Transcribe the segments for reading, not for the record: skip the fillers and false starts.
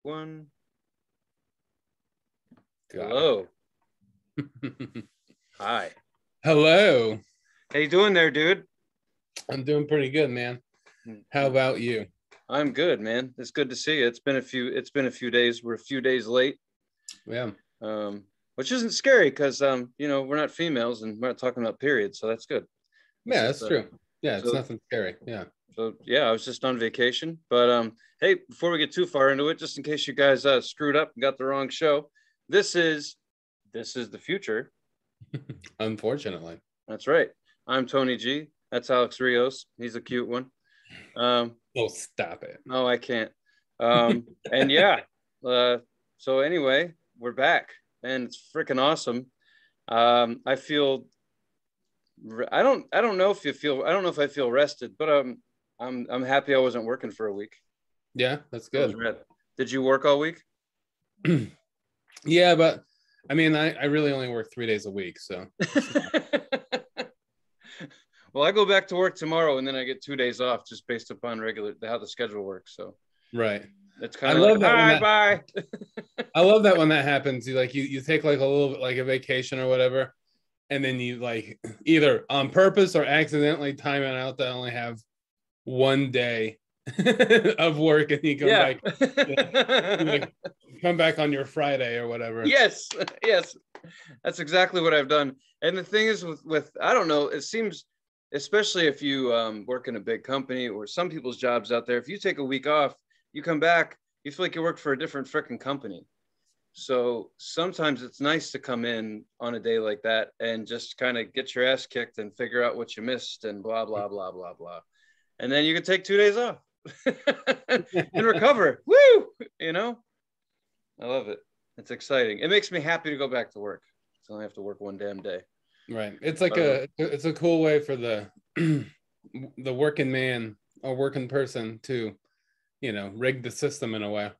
One. Got Hello. it. Hi. Hello. How you doing there, dude? I'm doing pretty good, man. How about you? I'm good, man. It's good to see you. It's been a few days. We're a few days late. Yeah. Which isn't scary because we're not females and we're not talking about periods, so that's good. Yeah, that's true. Yeah, it's so nothing scary. Yeah. so yeah, I was just on vacation. But hey, before we get too far into it, just in case you guys screwed up and got the wrong show, this is the future. Unfortunately. That's right. I'm Tony G. That's Alex Rios. He's a cute one. Oh, stop it. No, I can't. And yeah. So anyway, we're back, and it's freaking awesome. I feel. I don't know if you feel. I don't know if I feel rested, but I'm happy I wasn't working for a week. Yeah, that's That was good. rad. Did you work all week? Yeah, but I mean, I really only work 3 days a week, so. Well, I go back to work tomorrow, and then I get 2 days off just based upon how the schedule works. So Right. it's I kind of like, love that when bye. I love that when that happens. You take like a little bit like a vacation or whatever, and then you like either on purpose or accidentally time it out to only have one day of work, and you come Yeah. back, like, come back on your Friday or whatever. Yes. That's exactly what I've done. And the thing is with I don't know, it seems, especially if you work in a big company or some people's jobs out there, if you take a week off, you come back, you feel like you work for a different freaking company. So sometimes it's nice to come in on a day like that and just kind of get your ass kicked and figure out what you missed and blah, blah, blah, blah, blah. And then you can take 2 days off and recover. Woo! I love it. It's exciting. It makes me happy to go back to work. So I only have to work one damn day. Right. It's like it's a cool way for the the working man or working person to, rig the system in a way.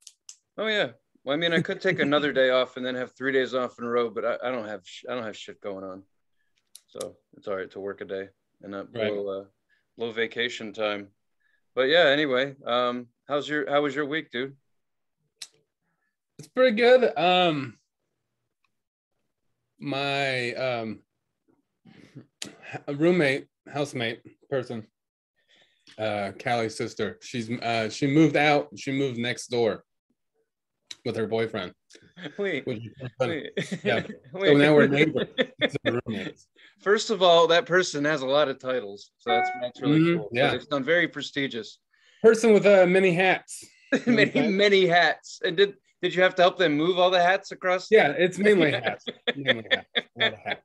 Oh yeah. Well, I mean, I could take another day off and then have 3 days off in a row, but I don't have shit going on, so it's all right to work a day and not Right. blow low vacation time. But yeah, anyway, how was your week, dude? It's pretty good. My roommate, housemate person, Callie's sister, she moved out. She moved next door with her boyfriend. Wait. Yeah. Wait. So now we're neighbors. Roommates. First of all, that person has a lot of titles, so that's really cool. Yeah. So they sound very prestigious. Person with many hats. many hats. And did you have to help them move all the hats across? Yeah, it's mainly hats. Mainly hats. A lot of hats.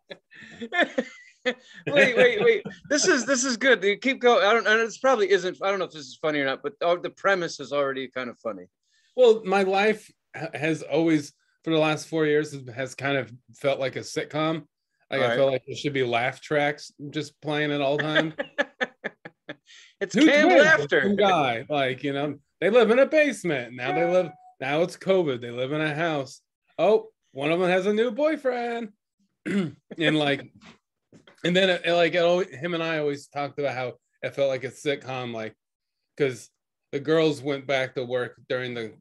wait. This is good. You keep going. I don't know. This probably isn't. I don't know if this is funny or not, but the premise is already kind of funny. Well, my life has always, for the last 4 years, has kind of felt like a sitcom. Like I felt like there should be laugh tracks just playing at all times. It's canned laughter. Some guy, they live in a basement. Now it's COVID. They live in a house. Oh, one of them has a new boyfriend. And then him and I always talked about how it felt like a sitcom, because the girls went back to work during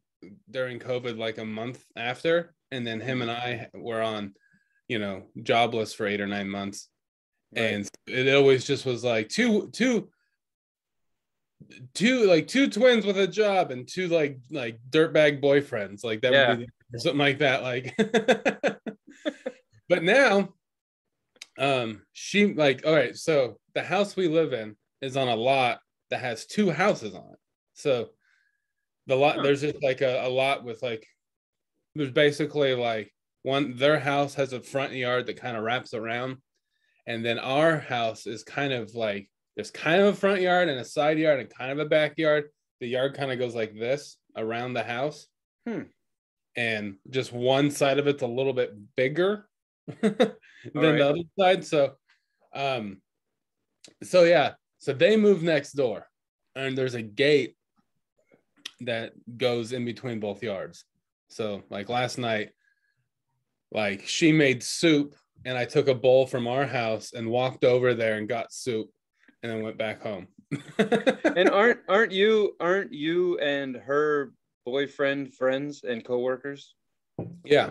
COVID like a month after, and then him and I were on, jobless for 8 or 9 months, right. And it always just was like two twins with a job and two like dirtbag boyfriends, like that would be something like that, But now, she all right, so the house we live in is on a lot that has two houses on it. So the lot, there's just a lot with there's basically their house has a front yard that kind of wraps around, and then our house is kind of there's kind of a front yard and a side yard and kind of a backyard. The yard kind of goes like this around the house. And just one side of it's a little bit bigger than the other side. So they moved next door, and there's a gate that goes in between both yards. So last night, she made soup, and I took a bowl from our house and walked over there and got soup, and then went back home. And aren't you and her boyfriend, friends, and coworkers? Yeah.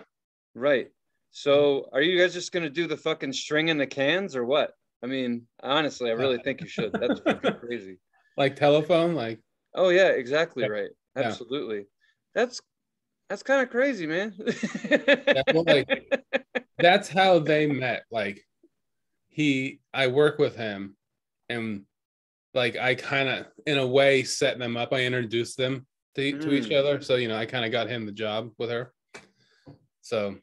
Right. So are you guys just gonna do the fucking string in the cans or what? I mean, honestly, I really think you should. That's fucking crazy. Like telephone, like. Oh yeah, exactly right. Yeah. Absolutely. That's kind of crazy, man. Yeah, well, like that's how they met. Like I work with him, and like I kind of, in a way, set them up. I introduced them to each other. So, I kind of got him the job with her. So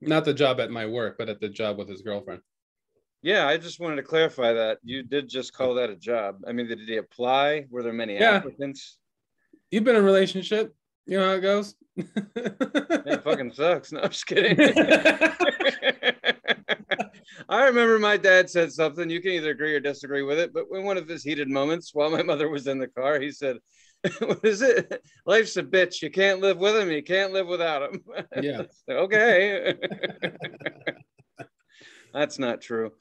not the job at my work, but at the job with his girlfriend. Yeah, I just wanted to clarify that. You did just call that a job. I mean, did he apply? Were there many applicants? You've been in a relationship. You know how it goes. It fucking sucks. No, I'm just kidding. I remember my dad said something. You can either agree or disagree with it, but in one of his heated moments while my mother was in the car, he said, what is it? Life's a bitch. You can't live with him. You can't live without him. Yeah. Okay. That's not true.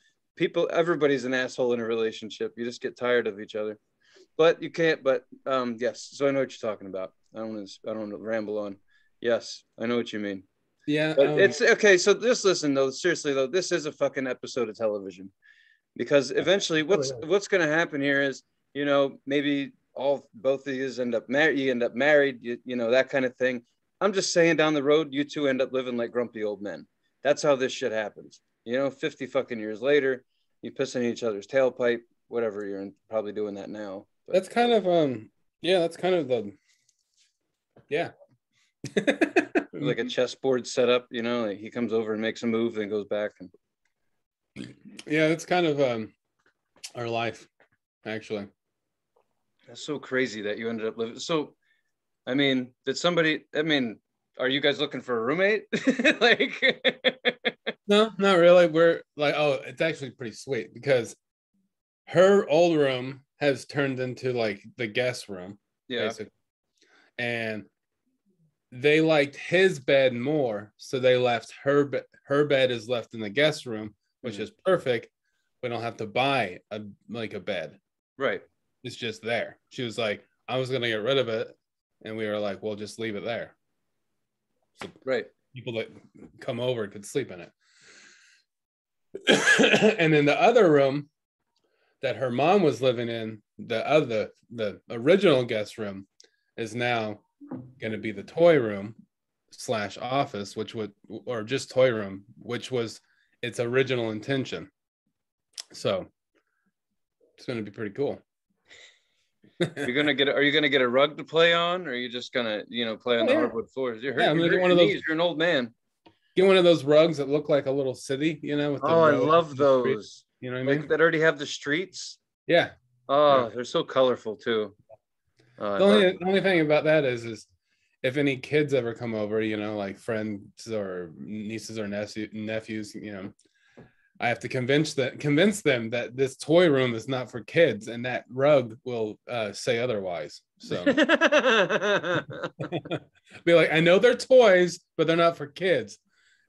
Everybody's an asshole in a relationship. You just get tired of each other. But you can't, yes. So I know what you're talking about. I don't want to ramble on. Yes, I know what you mean. Yeah. But it's okay. So just listen though. Seriously though, this is a fucking episode of television, because eventually what's going to happen here is, maybe both of you end up married. You end up married. You know, that kind of thing. I'm just saying, down the road, you two end up living like grumpy old men. That's how this shit happens. 50 fucking years later, you pissing in each other's tailpipe, whatever. You're probably doing that now. But that's kind of that's kind of the like a chessboard setup, like he comes over and makes a move, then goes back. And yeah, it's kind of our life, actually. That's so crazy that you ended up living. So, I mean, are you guys looking for a roommate? Like, no, not really. We're like, it's actually pretty sweet because her old room has turned into like the guest room, basically. And they liked his bed more, so they left her bed is left in the guest room, which is perfect. We don't have to buy a bed. Right. It's just there. She was like, I was gonna get rid of it, and we were like, well, just leave it there. So people that come over could sleep in it. And in the other room that her mom was living in, the original guest room is now going to be the toy room / office, or just toy room, which was its original intention. So it's going to be pretty cool. Are you gonna get a rug to play on, or are you just gonna play on the hardwood floors? You're I'm gonna get one of those. You're an old man. Get one of those rugs that look like a little city, with the I love those. You know what I mean? That already have the streets. Yeah. Oh, they're so colorful too. The only thing about that is if any kids ever come over, like friends or nieces or nephews, I have to convince them that this toy room is not for kids, and that rug will say otherwise. So be like, I know they're toys, but they're not for kids.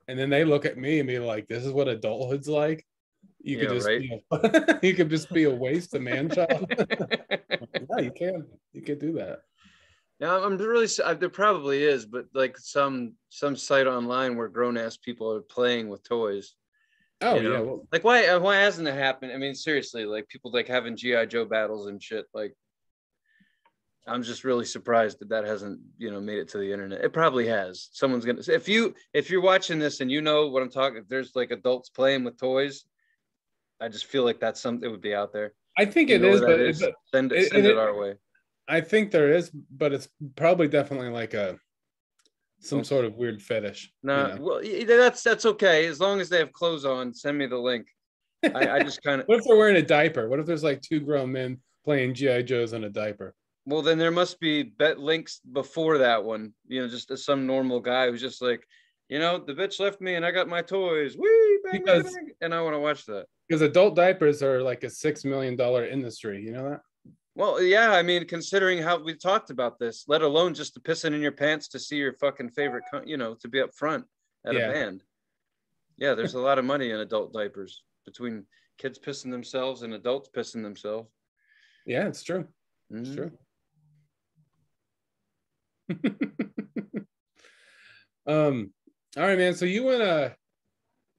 And then they look at me and be like, this is what adulthood's like. You could just you could just be a waste of man child. Yeah, you can do that. Now I'm really, there probably is, but like some site online where grown ass people are playing with toys. Oh yeah, well, like why hasn't it happened? I mean, seriously, like people like having GI Joe battles and shit. Like, I'm just really surprised that hasn't made it to the internet. It probably has. Someone's gonna, if you're watching this and you know what I'm talking, if there's like adults playing with toys, I just feel like that's something that would be out there. I think it is, but send it our way. I think there is, but it's probably definitely like some sort of weird fetish. No, well, that's okay as long as they have clothes on. Send me the link. I just kind of. What if they're wearing a diaper? What if there's like two grown men playing GI Joes in a diaper? Well, then there must be links before that one. Just as some normal guy who's just like, the bitch left me and I got my toys. Wee, bang, bang, bang, and I want to watch that. Because adult diapers are like a $6 million industry. You know that? Well, yeah, I mean, considering how we talked about this, let alone just to piss it in your pants to see your fucking favorite, to be up front at a band. Yeah, there's a lot of money in adult diapers between kids pissing themselves and adults pissing themselves. Yeah, it's true. It's true. All right, man. So you went on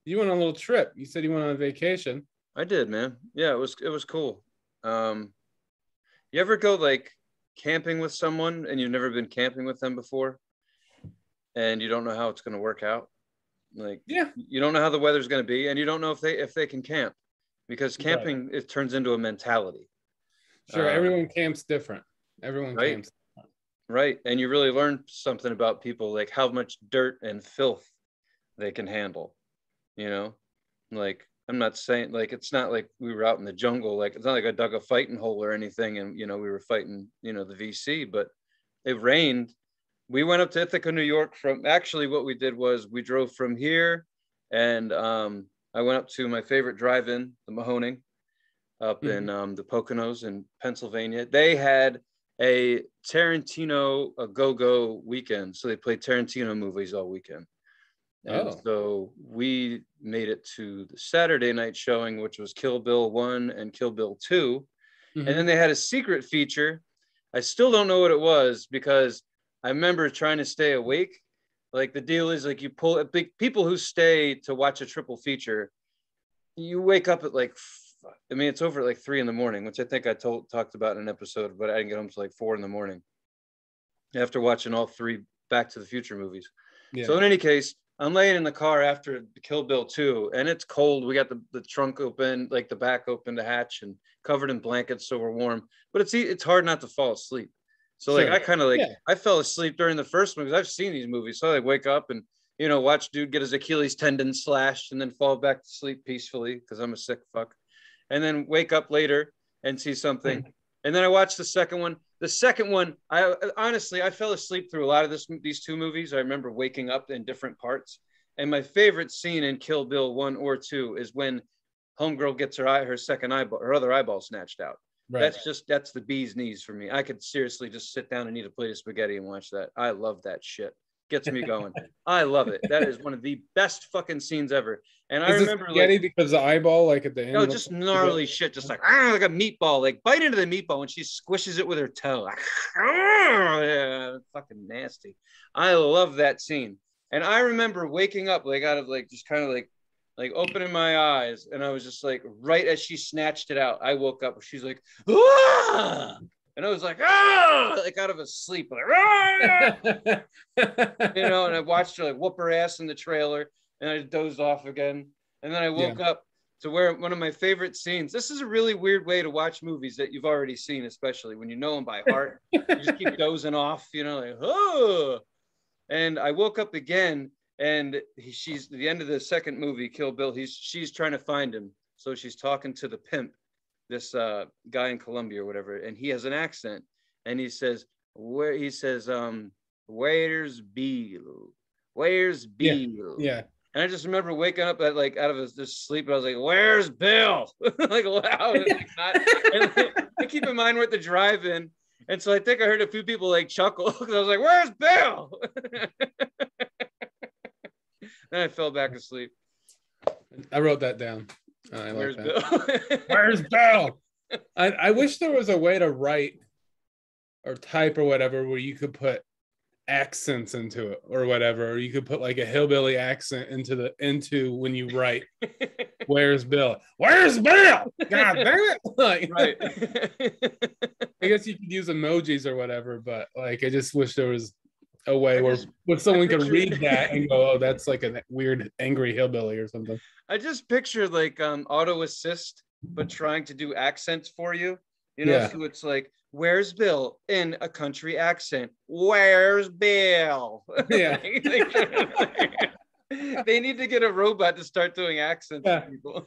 a little trip. You said you went on a vacation. I did, man. Yeah, it was cool. You ever go like camping with someone and you've never been camping with them before, and you don't know how it's going to work out? Like, Yeah, you don't know how the weather's going to be, and you don't know if they can camp, because camping it turns into a mentality. sure. Everyone camps different. Everyone Right? camps. Right, and you really learn something about people, like how much dirt and filth they can handle. You know, like I'm not saying like it's not like we were out in the jungle, like it's not like I dug a fighting hole or anything, and we were fighting the VC, but it rained. We went up to Ithaca, New York. From actually what we did was we drove from here, and I went up to my favorite drive-in, the Mahoning, up in the Poconos in Pennsylvania. They had a Tarantino a go-go weekend, so they played Tarantino movies all weekend. And so we made it to the Saturday night showing, which was Kill Bill 1 and Kill Bill 2. And then they had a secret feature. I still don't know what it was, because I remember trying to stay awake. Like, the deal is, like, you pull people who stay to watch a triple feature, you wake up at like, I mean, it's over at like 3 a.m, which I think I talked about in an episode, but I didn't get home till like 4 a.m. after watching all 3 Back to the Future movies. Yeah. So in any case, I'm laying in the car after Kill Bill 2, and it's cold. We got the trunk open, like the back open, the hatch, and covered in blankets, so we're warm. But it's hard not to fall asleep. So like, I kind of like, I fell asleep during the first one, because I've seen these movies. So I like wake up and watch dude get his Achilles tendon slashed and then fall back to sleep peacefully, because I'm a sick fuck. And then wake up later and see something. And then I watched the second one. The second one, I honestly fell asleep through a lot of these 2 movies. I remember waking up in different parts. And my favorite scene in Kill Bill 1 or 2 is when homegirl gets her second eyeball, her other eyeball snatched out. Right. That's the bee's knees for me. I could seriously just sit down and eat a plate of spaghetti and watch that. I love that shit. Gets me going. I love it. That is one of the best fucking scenes ever. And I remember spaghetti, like, because the eyeball, like at the end. No, just gnarly shit, just like a meatball, like bite into the meatball when she squishes it with her toe. Like, yeah, fucking nasty. I love that scene. And I remember waking up like out of like just kind of like opening my eyes, and I was just like, right as she snatched it out, I woke up. She's like, ah! And I was like, like out of a sleep, like, and I watched her like whoop her ass in the trailer, and I dozed off again. And then I woke up to where one of my favorite scenes. This is a really weird way to watch movies that you've already seen, especially when you know them by heart. You just keep dozing off, like, oh. And I woke up again, and she's at the end of the second movie, Kill Bill. She's trying to find him, so she's talking to the pimp, this guy in Colombia or whatever, and he has an accent, and he says, where's Bill? Where's Bill? Yeah. And I just remember waking up at like out of this sleep, and I was like, where's Bill? Like loud. And, like, not, and keep in mind we're at the drive-in, and so I think I heard a few people like chuckle, because I was like, where's Bill? Then I fell back asleep. I wrote that down. Where's like Bill? Where's Bill? I wish there was a way to write or type or whatever where you could put accents into it or whatever, or you could put like a hillbilly accent into when you write where's Bill? Where's Bill? God damn it. Like, right. I guess you could use emojis or whatever, but like I just wish there was a way where someone could read that and go, oh, that's like a weird angry hillbilly or something. I just picture like auto assist, but trying to do accents for you. So it's like, where's Bill in a country accent? Where's Bill? Yeah. They need to get a robot to start doing accents for people.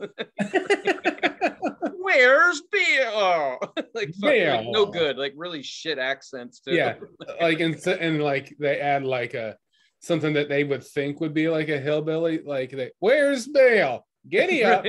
Where's Bill? Like, Bill. Like no good, like really shit accents too. Yeah, like and like they add like a something that they would think would be like a hillbilly, like where's Bill? Giddy up.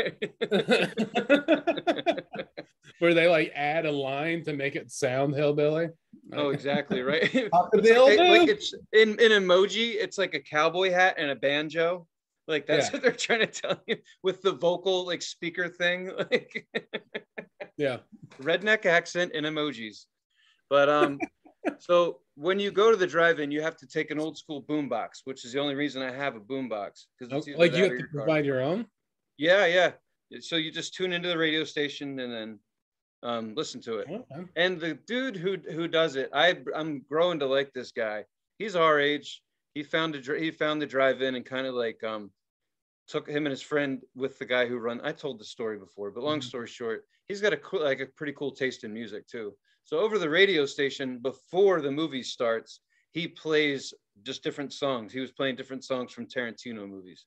Where they like add a line to make it sound hillbilly. Oh, exactly, right. Like it's in emoji, it's like a cowboy hat and a banjo. Like that's what they're trying to tell you with the vocal like speaker thing. Like yeah. Redneck accent and emojis. But so when you go to the drive-in, you have to take an old school boombox, which is the only reason I have a boombox, because it's either Like that you or have to your car. provide your own? Yeah, yeah. So you just tune into the radio station and then listen to it. Okay. And the dude who does it, I'm growing to like this guy. He's our age. He found the drive-in and kind of like took him and his friend with the guy who run. I told the story before, but long story short, he's got a pretty cool taste in music too. So over the radio station before the movie starts, he plays just different songs. He was playing different songs from Tarantino movies.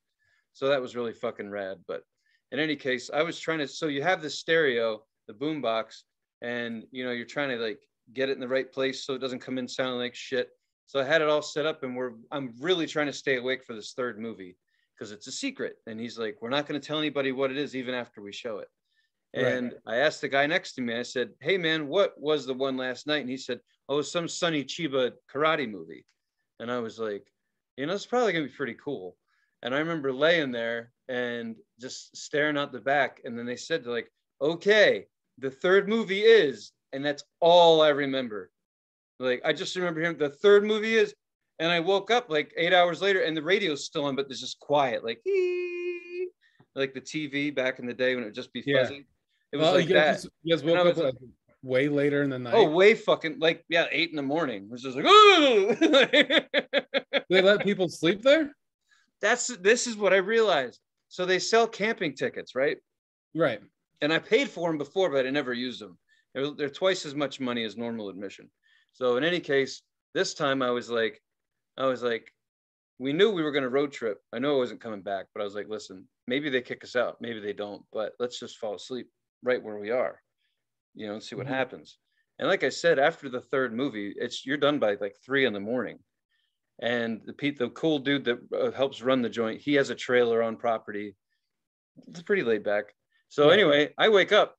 So that was really fucking rad. But in any case, I was trying to, so you have this stereo, the boombox, and you're trying to like get it in the right place so it doesn't come in sounding like shit. So I had it all set up, and I'm really trying to stay awake for this third movie because it's a secret. And he's like, we're not going to tell anybody what it is, even after we show it. And I asked the guy next to me, I said, hey man, what was the one last night? And he said, oh, it was some Sonny Chiba karate movie. And I was like, it's probably gonna be pretty cool. And I remember laying there and just staring out the back. And then they said, like, okay, the third movie is, and that's all I remember. Like, I just remember hearing the third movie is, and I woke up like 8 hours later and the radio's still on, but there's just quiet, like the TV back in the day when it would just be fuzzy. It was like that. You guys woke up like way later in the night. Oh, way fucking 8 in the morning. It was just like, oh. They let people sleep there? This is what I realized. So they sell camping tickets, right? Right. And I paid for them before, but I never used them. They're twice as much money as normal admission. So in any case, this time I was like, we knew we were going to road trip. I know I wasn't coming back, but I was like, listen, maybe they kick us out. Maybe they don't, but let's just fall asleep right where we are, and see what happens. And like I said, after the third movie, you're done by like 3 a.m. And the cool dude that helps run the joint, he has a trailer on property. It's pretty laid back. So anyway, I wake up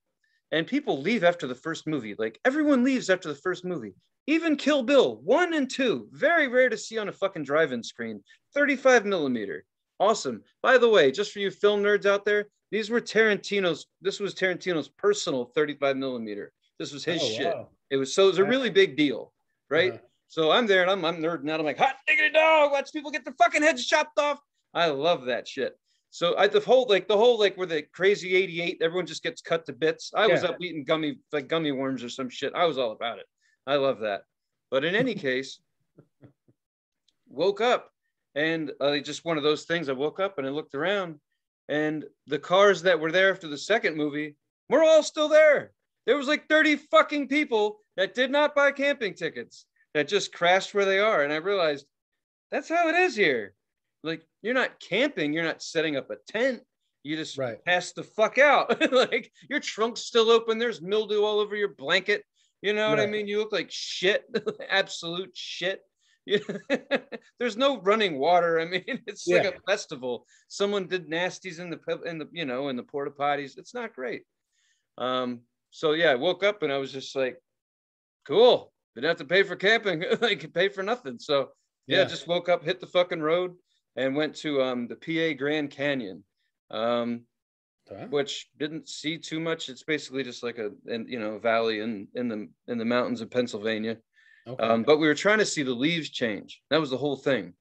and people leave after the first movie. Like everyone leaves after the first movie. Even Kill Bill 1 and 2, very rare to see on a fucking drive-in screen. 35 millimeter. Awesome. By the way, just for you film nerds out there, this was Tarantino's personal 35 millimeter. This was his shit. Wow. It was a really big deal, right? So I'm there and I'm nerding out. I'm like, hot diggity dog, watch people get their fucking heads chopped off. I love that shit. So the whole where the crazy 88, everyone just gets cut to bits. I was up eating gummy worms or some shit. I was all about it. I love that. But in any case, woke up and just one of those things. I woke up and I looked around and the cars that were there after the second movie were all still there. There was like 30 fucking people that did not buy camping tickets that just crashed where they are. And I realized that's how it is here. Like, you're not camping. You're not setting up a tent. You just pass the fuck out. Like, your trunk's still open. There's mildew all over your blanket. You know what I mean? You look like shit, absolute shit. There's no running water. I mean, it's like a festival. Someone did nasties in the porta potties. It's not great. So I woke up and I was just like, cool. Didn't have to pay for camping. I could pay for nothing. So just woke up, hit the fucking road, and went to the PA Grand Canyon. Which didn't see too much. It's basically just like a valley in the mountains of Pennsylvania. But we were trying to see the leaves change. That was the whole thing.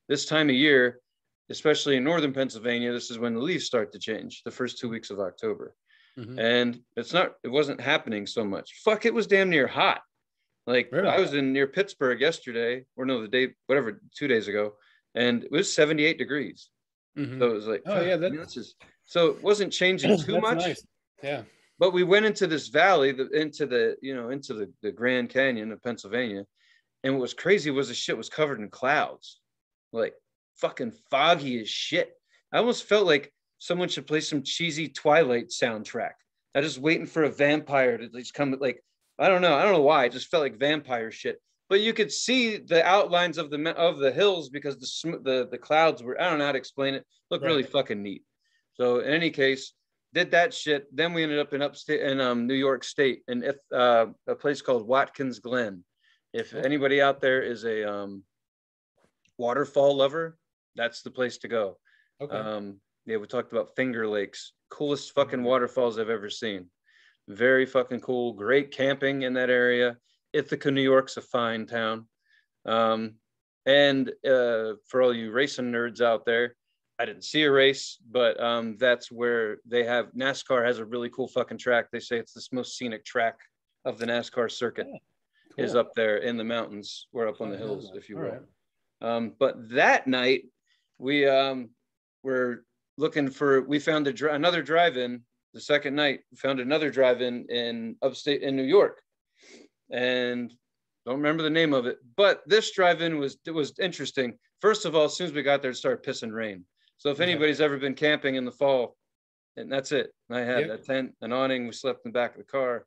This time of year, especially in northern Pennsylvania, this is when the leaves start to change, the first 2 weeks of October. And it wasn't happening so much. Fuck, it was damn near hot. Like I was near Pittsburgh yesterday, or no, 2 days ago, and it was 78 degrees. So it was like, so it wasn't changing too much. Nice. Yeah. But we went into this valley, into the Grand Canyon of Pennsylvania. And what was crazy was the shit was covered in clouds, like fucking foggy as shit. I almost felt like someone should play some cheesy Twilight soundtrack. I was just waiting for a vampire to just come. Like, I don't know why. It just felt like vampire shit. But you could see the outlines of the hills because the clouds were, I don't know how to explain it. Looked really fucking neat. So in any case, did that shit. Then we ended up in New York State in a place called Watkins Glen. If anybody out there is a waterfall lover, that's the place to go. We talked about Finger Lakes, coolest fucking waterfalls I've ever seen. Very fucking cool. Great camping in that area. Ithaca, New York's a fine town. And for all you racing nerds out there, I didn't see a race, but that's where they have NASCAR has a really cool fucking track. They say it's the most scenic track of the NASCAR circuit. Cool. Is up there in the mountains. We're up on the hills, if you will. Right. But that night we were looking for, we found another drive-in. The second night, we found another drive-in in upstate in New York, and don't remember the name of it. But this drive-in was interesting. First of all, as soon as we got there, it started pissing rain. So if anybody's ever been camping in the fall, and that's it. I had a tent, an awning. We slept in the back of the car.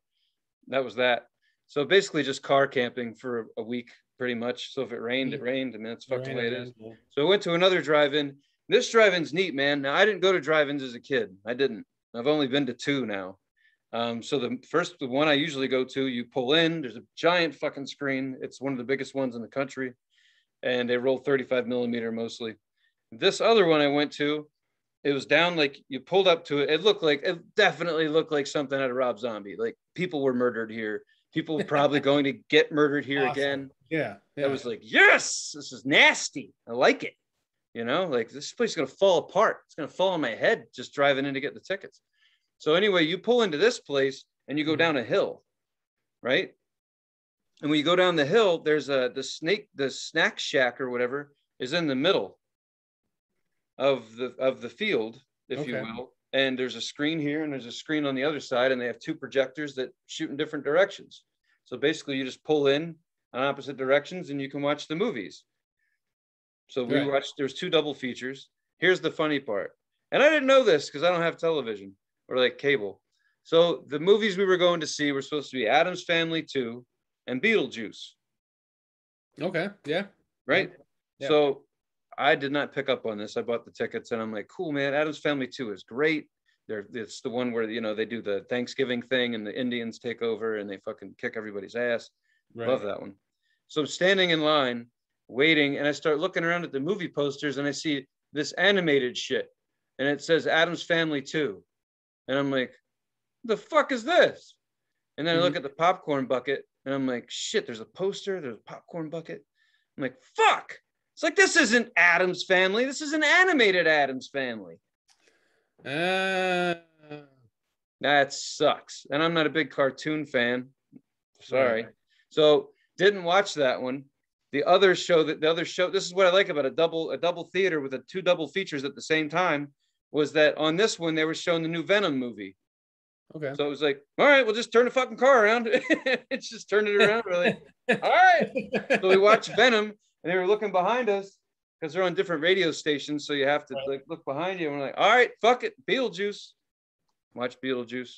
That was that. So basically just car camping for a week, pretty much. So if it rained, it rained. I mean, that's fucked the way it is. So I went to another drive-in. This drive-in's neat, man. Now, I didn't go to drive-ins as a kid. I didn't. I've only been to 2 now. So the one I usually go to, you pull in, there's a giant fucking screen. It's one of the biggest ones in the country. And they roll 35 millimeter mostly. This other one I went to, it was down, like you pulled up to it. It definitely looked like something out of Rob Zombie. Like people were murdered here. People were probably going to get murdered here again. Yeah. I was like, yes, this is nasty. I like it. You know, like this place is going to fall apart. It's going to fall on my head just driving in to get the tickets. So anyway, you pull into this place and you go down a hill, right? And when you go down the hill, there's the snack shack or whatever is in the middle of the field, if you will. And there's a screen here and there's a screen on the other side, and they have 2 projectors that shoot in different directions. So basically you just pull in on opposite directions and you can watch the movies. So we watched, there's 2 double features. Here's the funny part. And I didn't know this because I don't have television or like cable. So the movies we were going to see were supposed to be Addams Family 2 and Beetlejuice. Okay. Yeah. Right. Yeah. So I did not pick up on this. I bought the tickets and I'm like, cool, man. Addams Family 2 is great. It's the one where, you know, they do the Thanksgiving thing and the Indians take over and they fucking kick everybody's ass. Right. Love that one. So I'm standing in line waiting, and I start looking around at the movie posters and I see this animated shit and it says Addams Family 2. And I'm like, the fuck is this? And then I look at the popcorn bucket and I'm like, shit, there's a poster, there's a popcorn bucket. I'm like, fuck. It's like, this isn't Addams Family. This is an animated Addams Family. That sucks. And I'm not a big cartoon fan. Sorry. Right. So didn't watch that one. The other show, this is what I like about a double theater with 2 double features at the same time, was that on this one, they were showing the new Venom movie. Okay. So it was like, all right, we'll just turn the fucking car around. It's just turning it around. We're like, all right. So we watched Venom, and they were looking behind us because they're on different radio stations. So you have to like look behind you. And we're like, all right, fuck it. Beetlejuice. Watch Beetlejuice.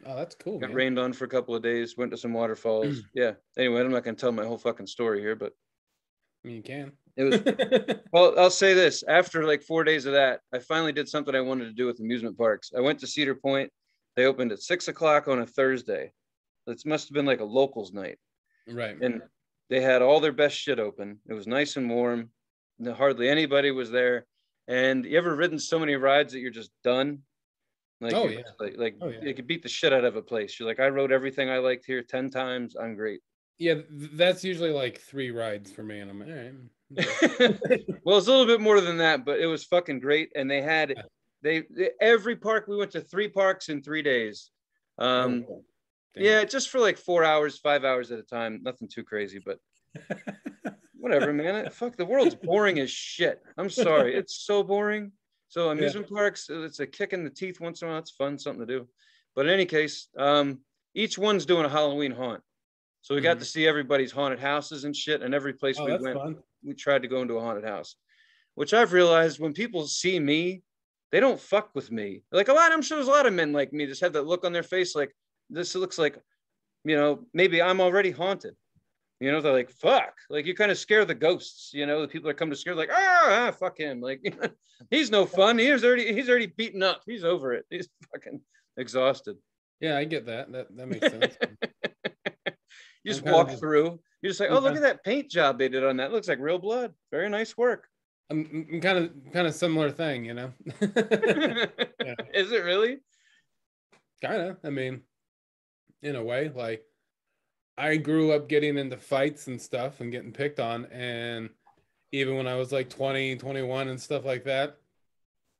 Oh, that's cool. Got rained on for a couple of days. Went to some waterfalls. Yeah. Anyway, I'm not going to tell my whole fucking story here, but. I mean, you can. It was, well, I'll say this. After like 4 days of that, I finally did something I wanted to do with amusement parks. I went to Cedar Point. They opened at 6 o'clock on a Thursday. It must have been like a locals night. Right. And they had all their best shit open. It was nice and warm. Hardly anybody was there. And you ever ridden so many rides that you're just done? Like, you could beat the shit out of a place. You're like, I rode everything I liked here 10 times. I'm great. Yeah, that's usually like 3 rides for me. And I'm like, all right. Well, it's a little bit more than that, but it was fucking great. And they had every park. We went to 3 parks in 3 days. Yeah, just for like 4 hours, 5 hours at a time. Nothing too crazy, but whatever, man. Fuck, the world's boring as shit. I'm sorry, it's so boring. So amusement parks, it's a kick in the teeth once in a while. It's fun, something to do. But in any case, each one's doing a Halloween haunt. So we got to see everybody's haunted houses and shit. And every place we went, we tried to go into a haunted house, which I've realized when people see me, they don't fuck with me. Like I'm sure there's a lot of men like me just have that look on their face. Like, this looks like, you know, maybe I'm already haunted. You know, they're like, fuck. Like, you kind of scare the ghosts, you know, the people that come to scare, like, fuck him. Like, he's no fun. He's already beaten up. He's over it. He's fucking exhausted. Yeah, I get that. That makes sense. You just walk through. You're just like, oh, look at that paint job they did on that. It looks like real blood. Very nice work. I'm kind of similar thing, you know. Is it really? Kind of. I mean, in a way, like I grew up getting into fights and stuff and getting picked on. And even when I was like 20, 21 and stuff like that,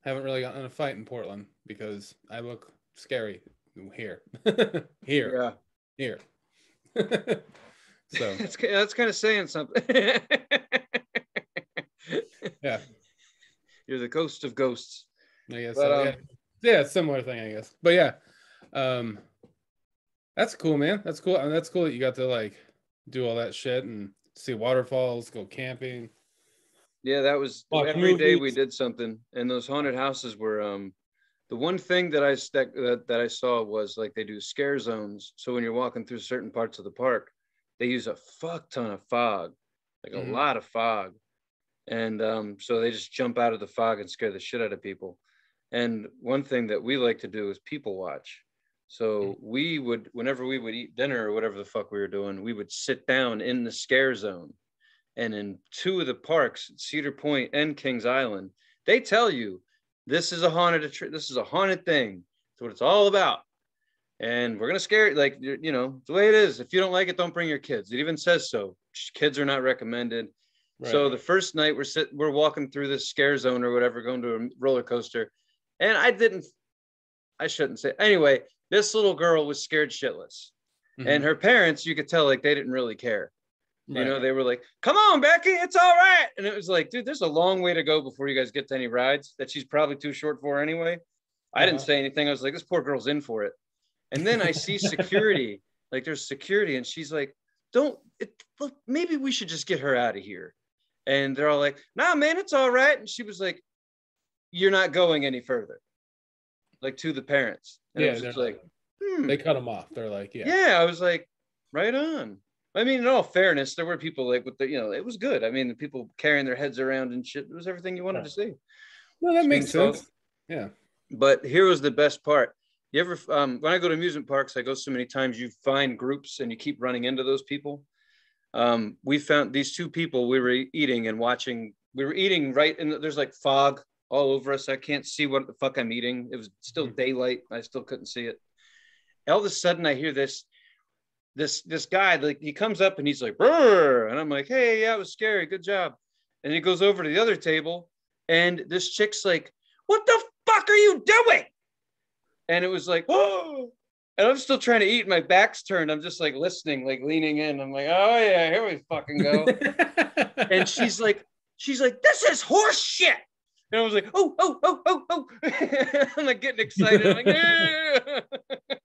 haven't really gotten in a fight in Portland because I look scary here. Here. Yeah. Here. So that's kind of saying something. yeah. You're the ghost of ghosts. I guess But, so. Yeah, similar thing, I guess. But yeah. That's cool, man. That's cool. I mean, that's cool that you got to like do all that shit and see waterfalls, go camping. Yeah, that was Watch every day we movies. did something. And those haunted houses were the one thing that I saw was like they do scare zones. So when you're walking through certain parts of the park, they use a fuck ton of fog, like a lot of fog. And so they just jump out of the fog and scare the shit out of people. And one thing that we like to do is people watch. So we would, whenever we would eat dinner or whatever the fuck we were doing, we would sit down in the scare zone. And in two of the parks, Cedar Point and Kings Island, they tell you this is a haunted thing. That's what it's all about. And we're gonna scare it, like, you know, the way it is. If you don't like it, don't bring your kids. It even says so. Kids are not recommended. Right. So the first night we're walking through this scare zone or whatever, going to a roller coaster, and I shouldn't say anyway. This little girl was scared shitless, and her parents, you could tell, like, they didn't really care. Right. You know, they were like, "Come on, Becky, it's all right." And it was like, dude, there's a long way to go before you guys get to any rides that she's probably too short for anyway. I didn't say anything. I was like, this poor girl's in for it. And then I see security, like there's security, and she's like, look, maybe we should just get her out of here. And they're all like, "Nah, man, it's all right." And she was like, "You're not going any further," like to the parents. And it was just like, they cut them off. They're like, yeah. I was like, right on. I mean, in all fairness, there were people like with the, you know, it was good. I mean, the people carrying their heads around and shit. It was everything you wanted to see. Well, that makes sense. Yeah. But here was the best part. You ever, when I go to amusement parks, I go so many times, you find groups and you keep running into those people. We found these two people. We were eating and watching. We were eating right in there's like fog all over us. I can't see what the fuck I'm eating. It was still daylight. I still couldn't see it. All of a sudden, I hear this guy, like, he comes up and he's like, "Brr," and I'm like, "Hey, yeah, it was scary. Good job." And he goes over to the other table, and this chick's like, "What the fuck are you doing?" And it was like, "Oh," and I'm still trying to eat. My back's turned. I'm just like listening, like leaning in. I'm like, "Oh yeah, here we fucking go." And she's like, "This is horse shit." And I was like, oh. I'm like getting excited. I'm like, yeah.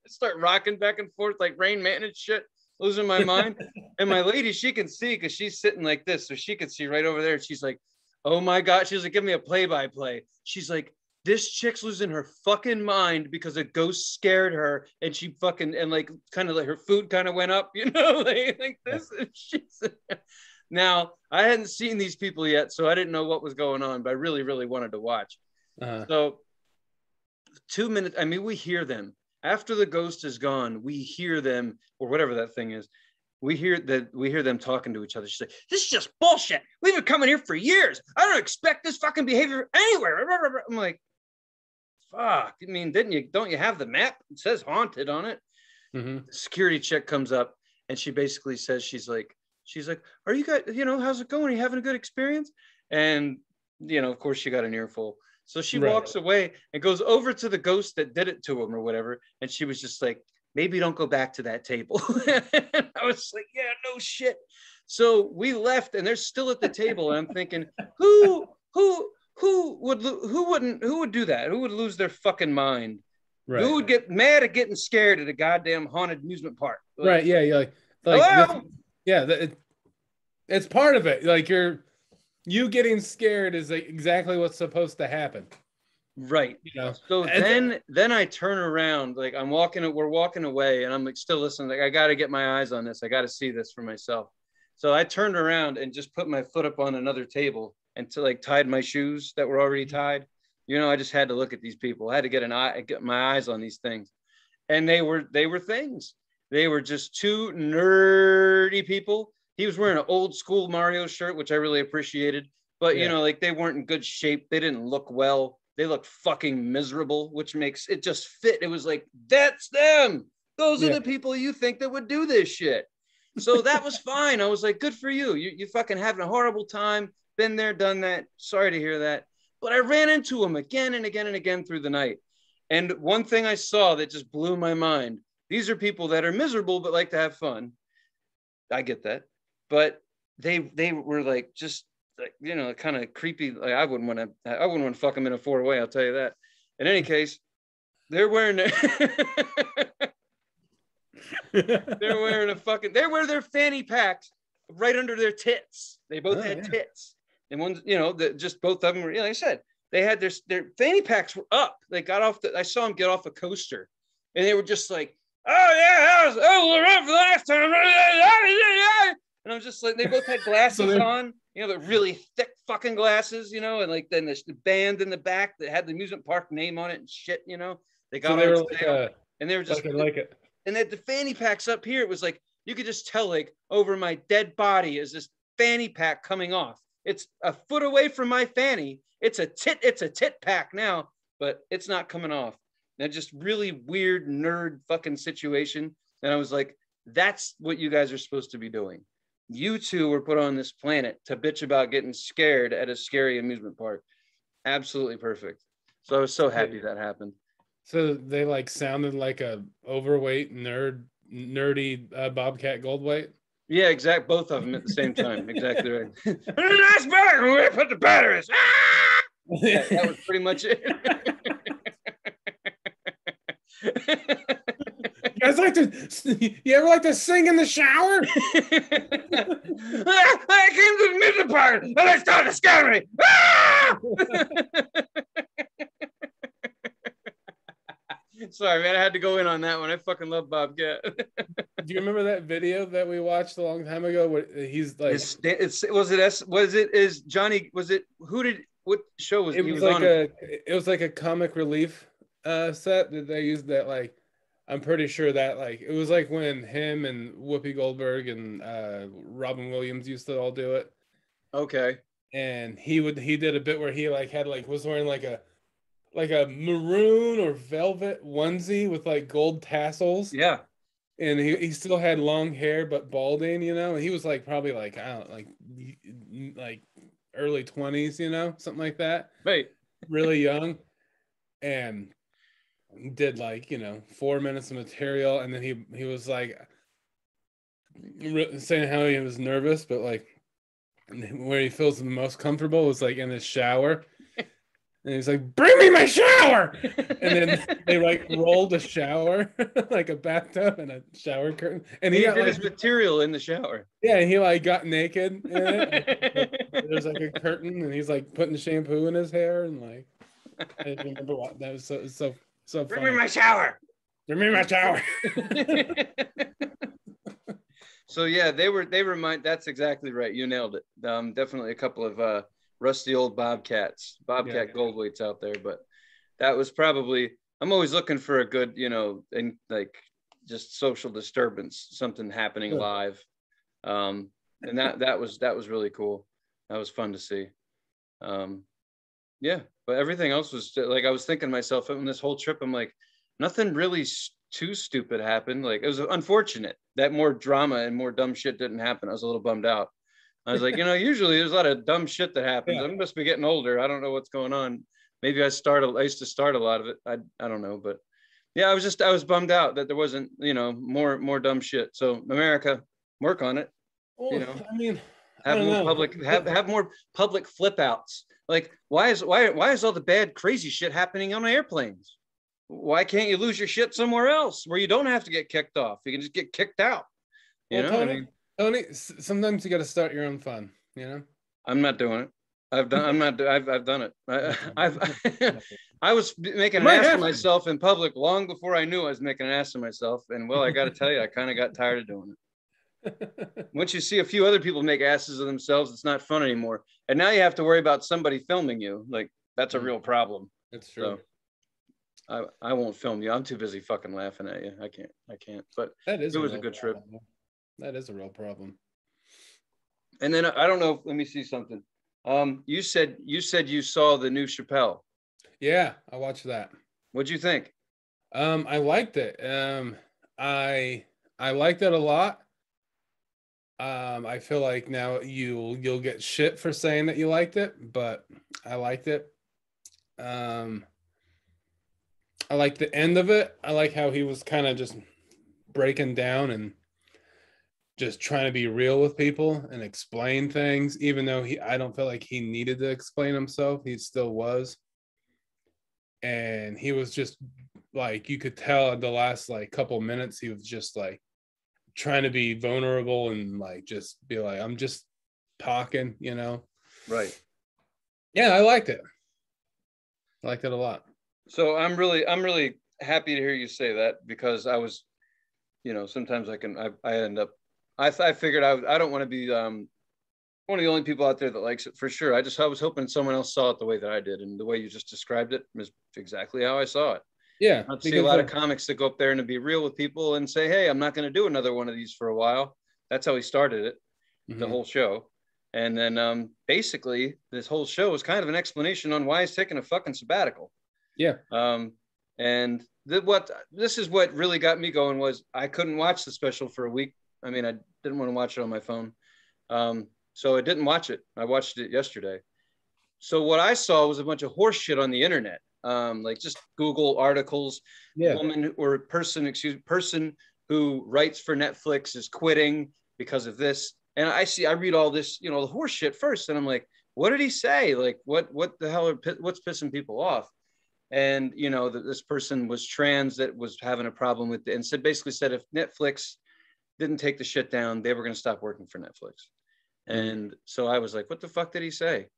Start rocking back and forth like Rain Man and shit, losing my mind. And my lady, she can see because she's sitting like this, so she could see right over there. She's like, "Oh my God." She's like, "Give me a play-by-play." She's like, "This chick's losing her fucking mind because a ghost scared her, and she fucking, and like kind of like her food kind of went up, you know, like this." And she's now, I hadn't seen these people yet, so I didn't know what was going on, but I really, really wanted to watch. So 2 minutes, I mean, we hear them. After the ghost is gone, we hear them, or whatever that thing is. We hear them talking to each other. She's like, "This is just bullshit. We've been coming here for years. I don't expect this fucking behavior anywhere." I'm like, fuck. I mean, don't you have the map? It says haunted on it. The security chick comes up and she basically says, she's like, "Are you guys, you know, how's it going? Are you having a good experience?" And, you know, of course she got an earful. So she walks away and goes over to the ghost that did it to him or whatever. And she was just like, "Maybe don't go back to that table." I was like, yeah, no shit. So we left and they're still at the table. And I'm thinking, who would do that? Who would lose their fucking mind? Right. Who would get mad at getting scared at a goddamn haunted amusement park? Like, right. Yeah. You're like it's part of it. Like you getting scared is like exactly what's supposed to happen. Right. You know? So then I turn around, like we're walking away and I'm like still listening. Like, I got to get my eyes on this. I got to see this for myself. So I turned around and just put my foot up on another table and tied my shoes that were already tied. You know, I just had to look at these people. I had to get my eyes on these things. And they were things. They were just two nerdy people. He was wearing an old school Mario shirt, which I really appreciated. But, you know, like they weren't in good shape. They didn't look well. They looked fucking miserable, which makes it just fit. It was like, that's them. Those are the people you think that would do this shit. So that was fine. I was like, good for you. You fucking having a horrible time. Been there, done that. Sorry to hear that. But I ran into him again and again and again through the night. And one thing I saw that just blew my mind. These are people that are miserable but like to have fun. I get that. But they were like just like, you know, kind of creepy. Like I wouldn't want to fuck them in a 4-way, I'll tell you that. In any case, they're wearing they wear their fanny packs right under their tits. They both had tits. And one's, you know, just both of them were, like I said, they had their fanny packs were up. They got off I saw them get off a coaster and they were just like, oh yeah, we're up for the last time. And I'm just like, they both had glasses on, you know, the really thick fucking glasses, you know, and like then the band in the back that had the amusement park name on it and shit, you know. They got on like and they were just like it. And then the fanny packs up here, it was like, you could just tell like over my dead body is this fanny pack coming off. It's a foot away from my fanny. It's a tit pack now, but it's not coming off. And just really weird nerd fucking situation. And I was like, that's what you guys are supposed to be doing. You two were put on this planet to bitch about getting scared at a scary amusement park. Absolutely perfect. So I was so happy that happened. So they like sounded like a overweight nerdy Bobcat Goldthwait. Yeah, exact. Both of them at the same time. Exactly right. Nice bag where we put the batteries. Ah! Yeah, that was pretty much it. You ever like to sing in the shower? I came to the amusement park and they started to scare me. Ah! Sorry, man. I had to go in on that one. I fucking love Bobcat. Do you remember that video that we watched a long time ago? Where he's like, what show was it? He Was was like on it was like a comic relief set that they used. That like, I'm pretty sure that like it was like when him and Whoopi Goldberg and Robin Williams used to all do it. Okay. And he did a bit where he like had like was wearing like a maroon or velvet onesie with like gold tassels. Yeah. And he still had long hair but balding, you know, and he was like probably like I don't like early 20s, you know, something like that. Right. Really young. And did like, you know, 4 minutes of material, and then he was like saying how he was nervous, but like where he feels the most comfortable was like in his shower. And he's like, bring me my shower. And then they like rolled a shower, like a bathtub and a shower curtain. And he got did like, his material in the shower. Yeah, and he like got naked in it. There's like a curtain, and he's like putting shampoo in his hair, and like I remember what that was so Bring funny. me my shower. Bring me my shower. So yeah, they remind. That's exactly right. You nailed it. Definitely a couple of rusty old Bobcat Goldthwaits out there, but that was probably. I'm always looking for a good, you know, and like just social disturbance, something happening live, and that was really cool. That was fun to see. Yeah, but everything else was like I was thinking to myself on this whole trip. I'm like, nothing really too stupid happened. Like it was unfortunate that more drama and more dumb shit didn't happen. I was a little bummed out. I was like, you know, usually there's a lot of dumb shit that happens. I must be getting older. I don't know what's going on. Maybe I used to start a lot of it. I don't know, but yeah, I was bummed out that there wasn't, you know, more dumb shit. So America, work on it. Well, you know, I mean, have more public flip outs. Like why is all the bad crazy shit happening on airplanes? Why can't you lose your shit somewhere else where you don't have to get kicked off? You can just get kicked out. You know, Tony, sometimes you got to start your own fun. You know, I'm not doing it. I've done it. I was making an ass of myself in public long before I knew I was making an ass of myself. And well, I got to tell you, I kind of got tired of doing it. Once you see a few other people make asses of themselves, it's not fun anymore. And now you have to worry about somebody filming you. Like that's a real problem. That's true. So, I won't film you. I'm too busy fucking laughing at you. I can't. But it was a good trip. That is a real problem. And then I don't know. Let me see something. You said you saw the new Chappelle. Yeah, I watched that. What'd you think? I liked it. I liked it a lot. I feel like now you'll get shit for saying that you liked it, but I liked it. I like the end of it. I like how he was kind of just breaking down and just trying to be real with people and explain things, even though I don't feel like he needed to explain himself. He still was. And he was just like, you could tell at the last like couple minutes, he was just like trying to be vulnerable and like just be like, I'm just talking, you know? Right. Yeah, I liked it. I liked it a lot. So I'm really happy to hear you say that, because I was, sometimes I end up, I figured I don't want to be one of the only people out there that likes it for sure. I was hoping someone else saw it the way that I did, and the way you just described it is exactly how I saw it. Yeah, I see a lot of comics that go up there and to be real with people and say, hey, I'm not going to do another one of these for a while. That's how he started it, the whole show. And then basically this whole show was kind of an explanation on why he's taking a fucking sabbatical. Yeah. And this is what really got me going was I couldn't watch the special for a week. I mean, I didn't want to watch it on my phone. So I didn't watch it. I watched it yesterday. So what I saw was a bunch of horse shit on the internet. Like just Google articles, woman or person who writes for Netflix is quitting because of this. And I read all this, the horse shit first. And I'm like, what did he say? Like, what the hell what's pissing people off? And, that this person was trans that was having a problem with it, and basically said if Netflix didn't take the shit down, they were going to stop working for Netflix. And so I was like, what the fuck did he say?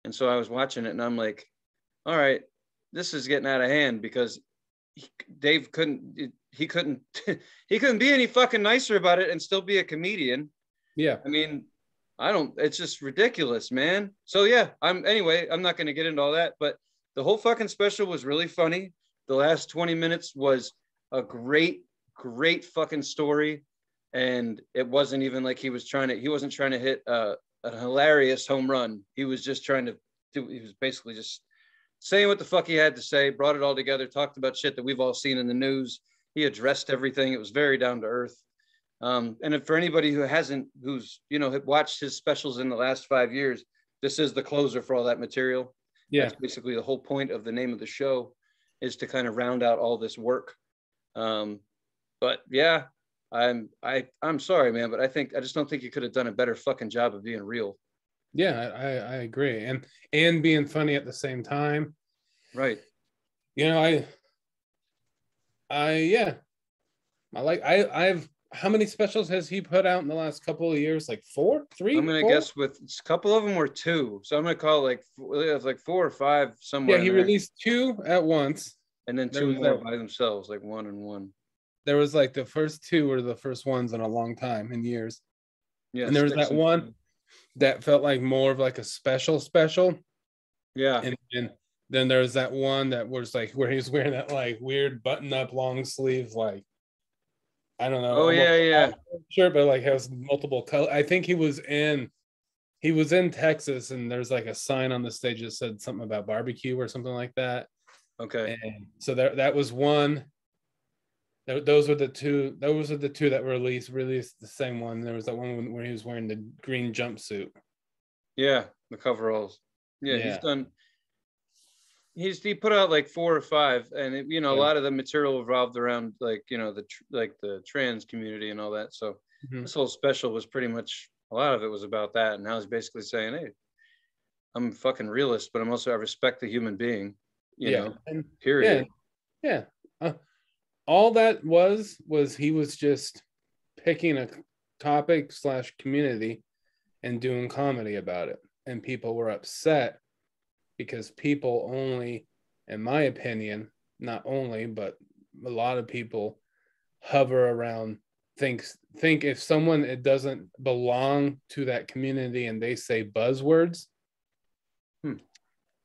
And so I was watching it and I'm like, all right, this is getting out of hand, because Dave couldn't be any fucking nicer about it and still be a comedian. Yeah. I mean, it's just ridiculous, man. So yeah, I'm not going to get into all that, but the whole fucking special was really funny. The last 20 minutes was a great fucking story. And it wasn't even like he wasn't trying to hit a hilarious home run. He was just he was basically just saying what the fuck he had to say, brought it all together, talked about shit that we've all seen in the news. He addressed everything. It was very down to earth. And for anybody who's watched his specials in the last 5 years, this is the closer for all that material. Yeah. That's basically the whole point of the name of the show, is to kind of round out all this work. But yeah, I'm sorry, man, but I just don't think you could have done a better fucking job of being real. Yeah, I agree. And being funny at the same time. Right. I've how many specials has he put out in the last couple of years? Like 4, 3? I'm gonna guess with a couple of them were 2. So I'm gonna call it like 4 or 5 somewhere. Yeah, he released 2 at once. And then 2 more by themselves, like 1 and 1. There was like the first 2 were the first ones in a long time, in years. Yeah. And there was that one that felt like more of like a special. Yeah. And then there was that one that was like where he was wearing that like weird button-up long sleeve, like, I don't know. Oh yeah. Shirt, but like has multiple colors. I think he was in Texas, and there's like a sign on the stage that said something about barbecue or something like that. Okay. And so that was one. Those were the two. Those are the 2 that were released the same one. There was that one where he was wearing the green jumpsuit. Yeah, the coveralls. Yeah. He put out like 4 or 5, and a lot of the material revolved around like the trans community and all that. So this whole special was pretty much, a lot of it was about that. And now he's basically saying, hey, I'm a fucking realist, but I respect the human being. You know, period. Yeah. All that was he was just picking a topic / community and doing comedy about it. And people were upset because people only, in my opinion, not only, but a lot of people hover around, think if someone, it doesn't belong to that community and they say buzzwords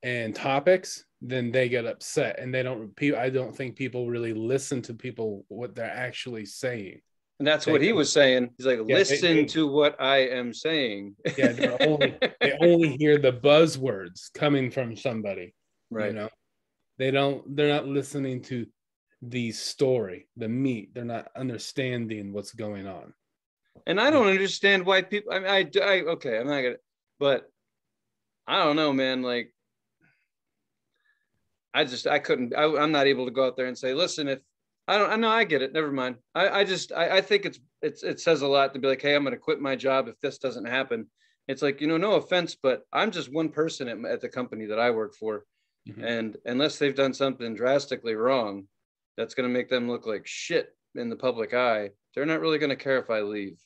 and topics, then they get upset, and I don't think people really listen to people, what they're actually saying. And that's what he was saying. He's like, listen to what I am saying. Yeah, they only hear the buzzwords coming from somebody. Right. They're not listening to the story, the meat. They're not understanding what's going on. And I don't understand why people, I mean, okay, I'm not gonna, but I don't know, man. Like, I couldn't, I'm not able to go out there and say, listen, if I know, I get it. Never mind. I think it says a lot to be like, hey, I'm going to quit my job if this doesn't happen. It's like, no offense, but I'm just one person at the company that I work for. Mm-hmm. And unless they've done something drastically wrong, that's going to make them look like shit in the public eye. They're not really going to care if I leave.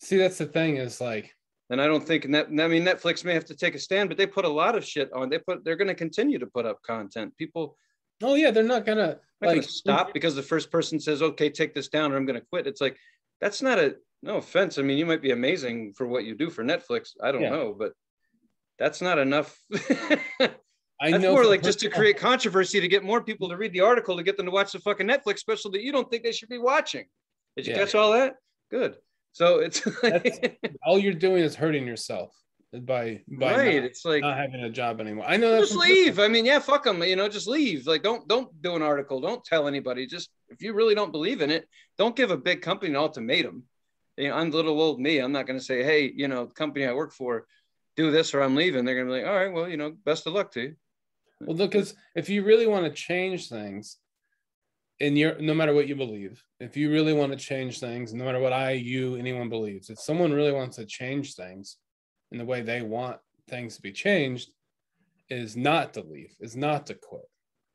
See, that's the thing is like, and I don't think Netflix may have to take a stand, but they put a lot of shit on. They're going to continue to put up content. People. Oh yeah, they're not gonna stop because the first person says, "Okay, take this down," or I'm going to quit. It's like, that's not no offense. I mean, you might be amazing for what you do for Netflix. I don't know, but that's not enough. That's more like just to create controversy to get more people to read the article to get them to watch the fucking Netflix special that you don't think they should be watching. Did you catch all that? Good. So it's like, all you're doing is hurting yourself by right. It's like not having a job anymore. I know that. Just leave. I mean, yeah, fuck them. Just leave. Like, don't do an article. Don't tell anybody. Just if you really don't believe in it, don't give a big company an ultimatum. I'm little old me. I'm not going to say, hey, the company I work for, do this or I'm leaving. They're going to be like, all right, well, best of luck to you. Well, because if you really want to change things, no matter what you believe, if you really want to change things, no matter what anyone believes, if someone really wants to change things in the way they want things to be changed, is not to leave, is not to quit,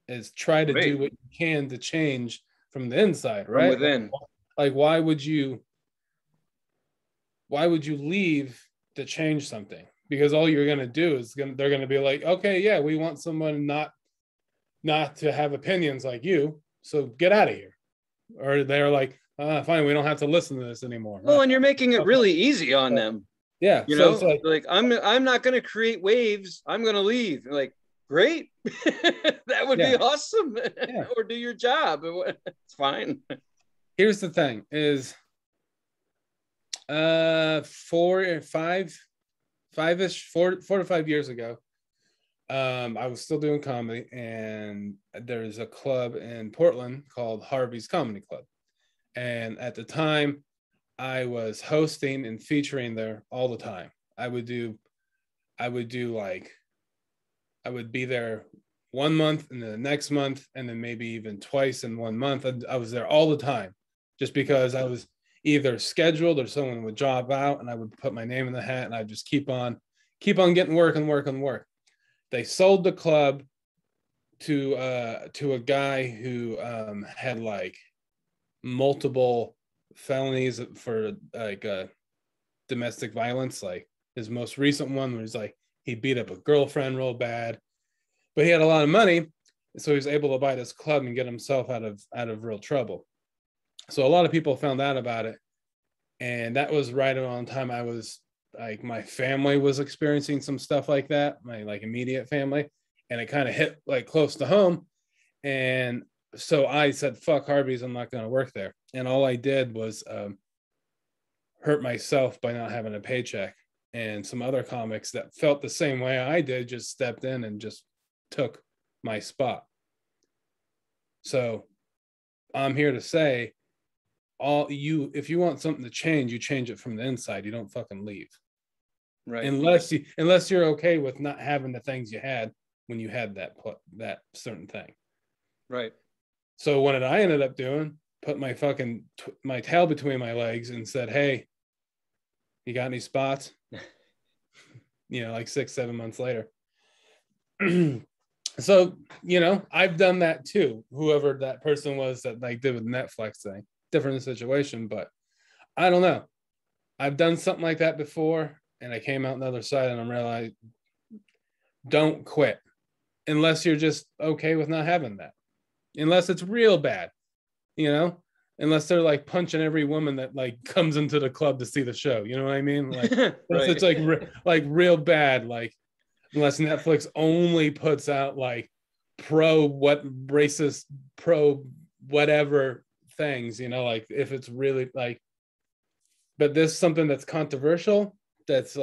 is try to do what you can to change from the inside, right? From within. Like why would you leave to change something? Because all you're going to do is they're going to be like, okay, yeah, we want someone not to have opinions like you, so get out of here. Or they're like, fine, we don't have to listen to this anymore. Well, and you're making it really easy on them. Yeah. So it's like I'm not going to create waves. I'm going to leave. Like, great. That would be awesome. Yeah. Or do your job. It's fine. Here's the thing is 4 to 5 years ago, I was still doing comedy, and there's a club in Portland called Harvey's Comedy Club. And at the time, I was hosting and featuring there all the time. I would be there 1 month and then the next month, and then maybe even twice in 1 month. I was there all the time just because I was either scheduled or someone would drop out, and I would put my name in the hat, and I'd just keep on getting work and work and work. They sold the club to a guy who had like multiple felonies for like domestic violence. Like his most recent one was like he beat up a girlfriend real bad, but he had a lot of money, so he was able to buy this club and get himself out of real trouble. So a lot of people found out about it, and that was right around the time I was like, my family was experiencing some stuff like that, my like immediate family, and it kind of hit like close to home. And so I said, fuck Harvey's, I'm not going to work there. And all I did was hurt myself by not having a paycheck. And some other comics that felt the same way I did just stepped in and just took my spot. So I'm here to say, if you want something to change, you change it from the inside. You don't fucking leave. Right. Unless you're okay with not having the things you had when you had that certain thing. Right. So what did I ended up doing? Put my fucking my tail between my legs and said, hey, you got any spots? Like 6-7 months later. So, I've done that too. Whoever that person was that like did with Netflix thing, different situation, but I don't know. I've done something like that before, and I came out on the other side, and I'm realized, don't quit unless you're just okay with not having that. Unless it's real bad, unless they're like punching every woman that like comes into the club to see the show. You know what I mean? Like, right. It's like real bad. Like, unless Netflix only puts out like pro whatever things, like if it's really like, but there's something that's controversial. That's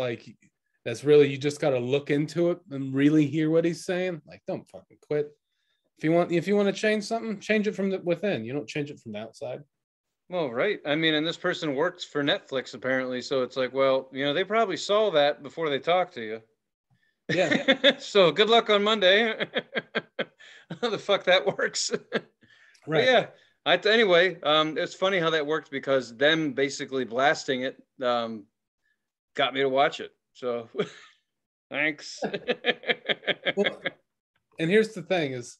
really, you just got to look into it and really hear what he's saying. Like, don't fucking quit. If you want to change something, change it from within. You don't change it from the outside. Well, right. I mean, and this person works for Netflix apparently, so it's like, well, they probably saw that before they talked to you. Yeah. So good luck on Monday. How the fuck that works? But Right. yeah, anyway, it's funny how that worked because them basically blasting it got me to watch it. So thanks. Well, and here's the thing: is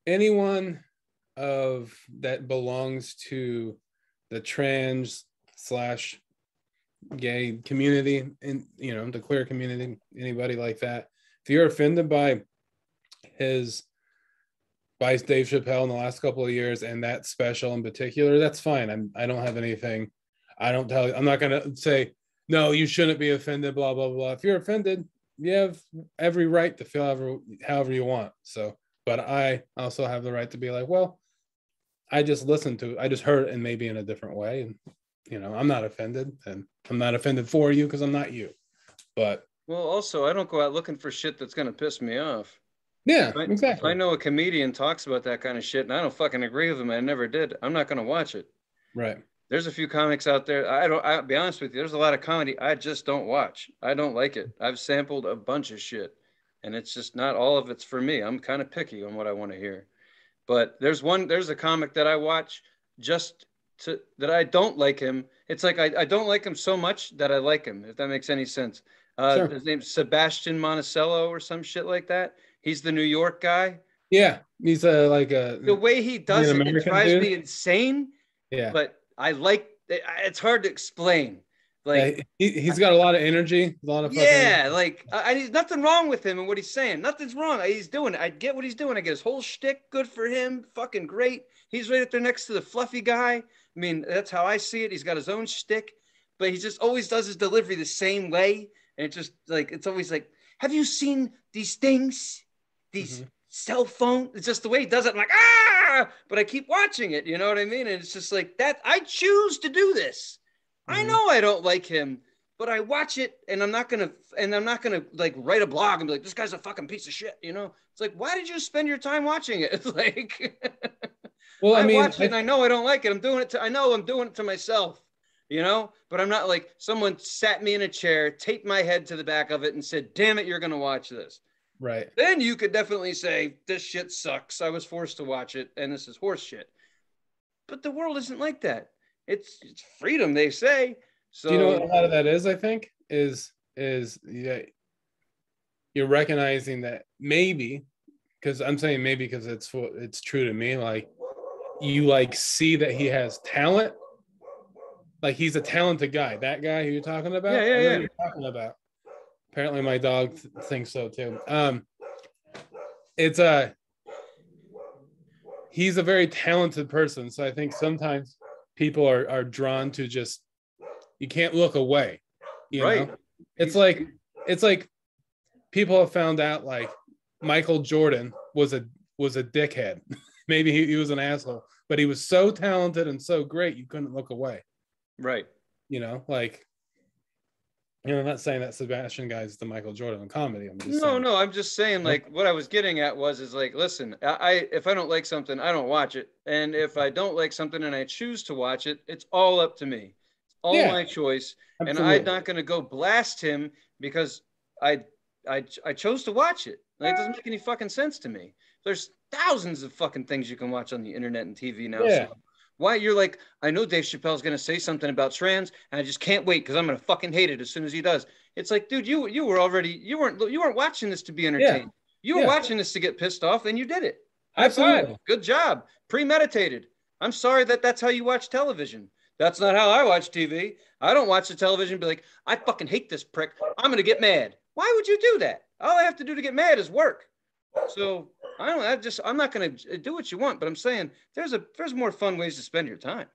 anyone of that belongs to the trans slash gay community, and the queer community, anybody like that, if you're offended by Dave Chappelle in the last couple of years and that special in particular, that's fine. I don't have anything. I'm not gonna say no, you shouldn't be offended, blah blah blah. If you're offended, you have every right to feel however you want. So, but I also have the right to be like, well, I just heard it and maybe in a different way, and I'm not offended, and I'm not offended for you because I'm not you. But well, also, I don't go out looking for shit that's gonna piss me off. yeah, If I exactly. know a comedian talks about that kind of shit and I don't fucking agree with him, I never did, I'm not gonna watch it. Right. There's a few comics out there. I'll be honest with you. There's a lot of comedy I just don't watch. I don't like it. I've sampled a bunch of shit, and it's just not all of it's for me. I'm kind of picky on what I want to hear. But there's a comic that I watch just that I don't like him. It's like I don't like him so much that I like him, if that makes any sense. Sure. His name's Sebastian Monticello or some shit like that. He's the New York guy. Yeah, he's The way he does an it, it American drives dude. me insane. Yeah. But I like it's hard to explain. Yeah, Like, he's got a lot of energy, a lot of fucking. yeah, like there's nothing wrong with him and what he's saying. Nothing's wrong. He's doing it. I get what he's doing. I get his whole shtick. Good for him. Fucking great. He's right up there next to the fluffy guy. I mean, that's how I see it. He's got his own shtick, but he just always does his delivery the same way. And it's just like, it's always like, have you seen these things? These cell phone? It's just the way he does it. I'm like, but I keep watching it. You know what I mean? And it's just like that. I choose to do this. I know I don't like him, but I watch it and I'm not gonna like write a blog and be like, this guy's a fucking piece of shit, It's like, why did you spend your time watching it? It's like, Well, I mean, watch it and I know I don't like it. I know I'm doing it to myself, but I'm not like someone sat me in a chair, taped my head to the back of it and said, damn it, you're gonna watch this. right. Then you could definitely say, this shit sucks. I was forced to watch it and this is horse shit. But the world isn't like that. It's freedom, they say. So Do you know what a lot of that is? I think is yeah, you're recognizing that maybe, because I'm saying maybe because it's true to me. Like you like see that he has talent. Like he's a talented guy. That guy who you're talking about. Yeah. I know who you're talking about. Apparently, my dog thinks so too. It's he's a very talented person. So I think sometimes people are drawn to just, you can't look away. You know, it's like people have found out like Michael Jordan was a dickhead. Maybe he was an asshole, but he was so talented and so great you couldn't look away. Right. Like, I'm not saying that Sebastian guy is the Michael Jordan in comedy. I'm just No, I'm just saying, like, what I was getting at is like, listen, if I don't like something, I don't watch it. And if I don't like something and I choose to watch it, it's all up to me. It's all my choice. Absolutely. And I'm not going to go blast him because I chose to watch it. Like, it doesn't make any fucking sense to me. There's thousands of fucking things you can watch on the internet and TV now. Yeah. So why you're like, I know Dave Chappelle's going to say something about trans and I just can't wait because I'm going to fucking hate it as soon as he does. It's like, dude, you weren't watching this to be entertained. Yeah. You were watching this to get pissed off and you did it. Absolutely. Good job. Premeditated. I'm sorry that's how you watch television. That's not how I watch TV. I don't watch the television and be like, I fucking hate this prick. I'm going to get mad. Why would you do that? All I have to do to get mad is work. So I'm not going to do what you want, but I'm saying there's more fun ways to spend your time.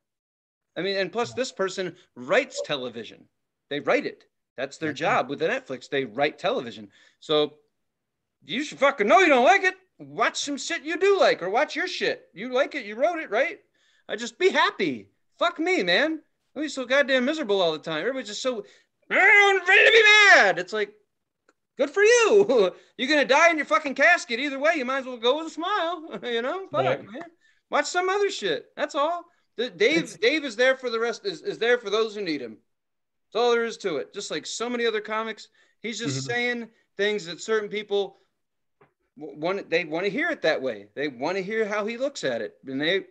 I mean, and plus this person writes television. They write it. That's their job with the Netflix. They write television. So you should fucking know you don't like it. Watch some shit you do like, or watch your shit. You like it. You wrote it, right? I just be happy. Fuck me, man. We're so goddamn miserable all the time. Everybody's just so ready to be mad. It's like, good for you. You're going to die in your fucking casket. Either way, you might as well go with a smile. Fuck, man. Watch some other shit. That's all. Dave is there for the rest. Is there for those who need him. That's all there is to it. Just like so many other comics, he's just saying things that certain people want. They want to hear it that way. They want to hear how he looks at it, and they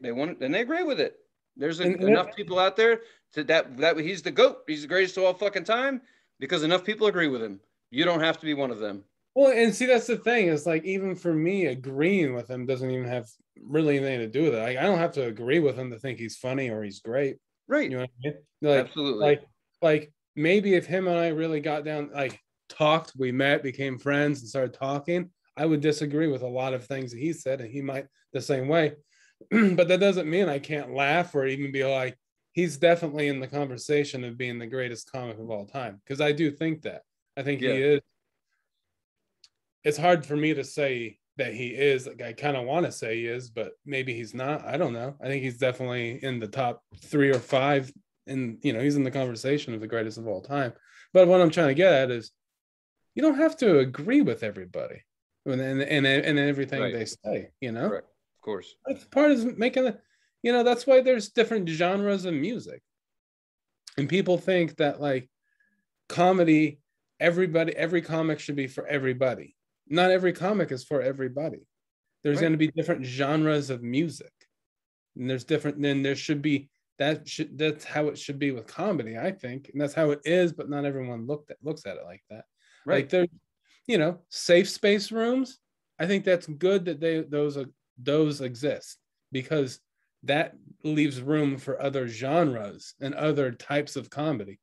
agree with it. There's enough people out there that he's the GOAT. He's the greatest of all fucking time because enough people agree with him. You don't have to be one of them. Well, and see, that's the thing. Is like, even for me, agreeing with him doesn't even have really anything to do with it. Like, I don't have to agree with him to think he's funny or he's great. Right. You know what I mean? Like, absolutely. Like maybe if him and I really got down, like talked, we met, became friends, and started talking, I would disagree with a lot of things that he said, and he might the same way. But that doesn't mean I can't laugh or even be like, he's definitely in the conversation of being the greatest comic of all time. Because I do think that. I think he is. It's hard for me to say that he is. Like, I kind of want to say he is, but maybe he's not. I don't know. I think he's definitely in the top 3 or 5. And, he's in the conversation of the greatest of all time. But what I'm trying to get at is, you don't have to agree with everybody and everything they say, Right. Of course. That's part of making that's why there's different genres of music. And people think that, like, comedy, every comic should be for everybody. Not every comic is for everybody. There's going to be different genres of music. And then there should be, that's how it should be with comedy, I think. And that's how it is, but not everyone looks at it like that. Right. Like, there's, safe space rooms. I think that's good that those exist, because that leaves room for other genres and other types of comedy.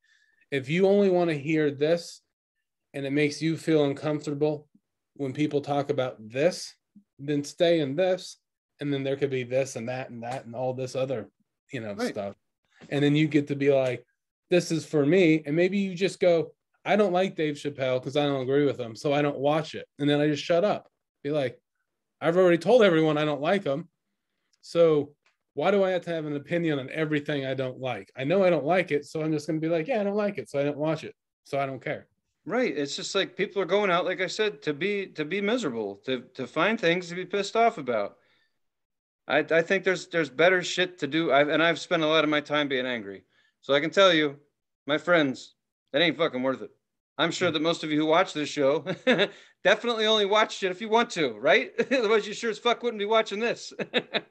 If you only want to hear this and it makes you feel uncomfortable when people talk about this, then stay in this. And then there could be this and that and all this other, stuff. And then you get to be like, this is for me. And maybe you just go, I don't like Dave Chappelle because I don't agree with him, so I don't watch it. And then I just shut up. Be like, I've already told everyone I don't like him. So why do I have to have an opinion on everything I don't like? I know I don't like it, so I'm just going to be like, yeah, I don't like it, so I don't watch it. So I don't care. Right. It's just like people are going out, like I said, to be miserable, to find things to be pissed off about. I think there's better shit to do. I've spent a lot of my time being angry. So I can tell you, my friends, that ain't fucking worth it. I'm sure that most of you who watch this show definitely only watch it if you want to, right? Otherwise, you sure as fuck wouldn't be watching this.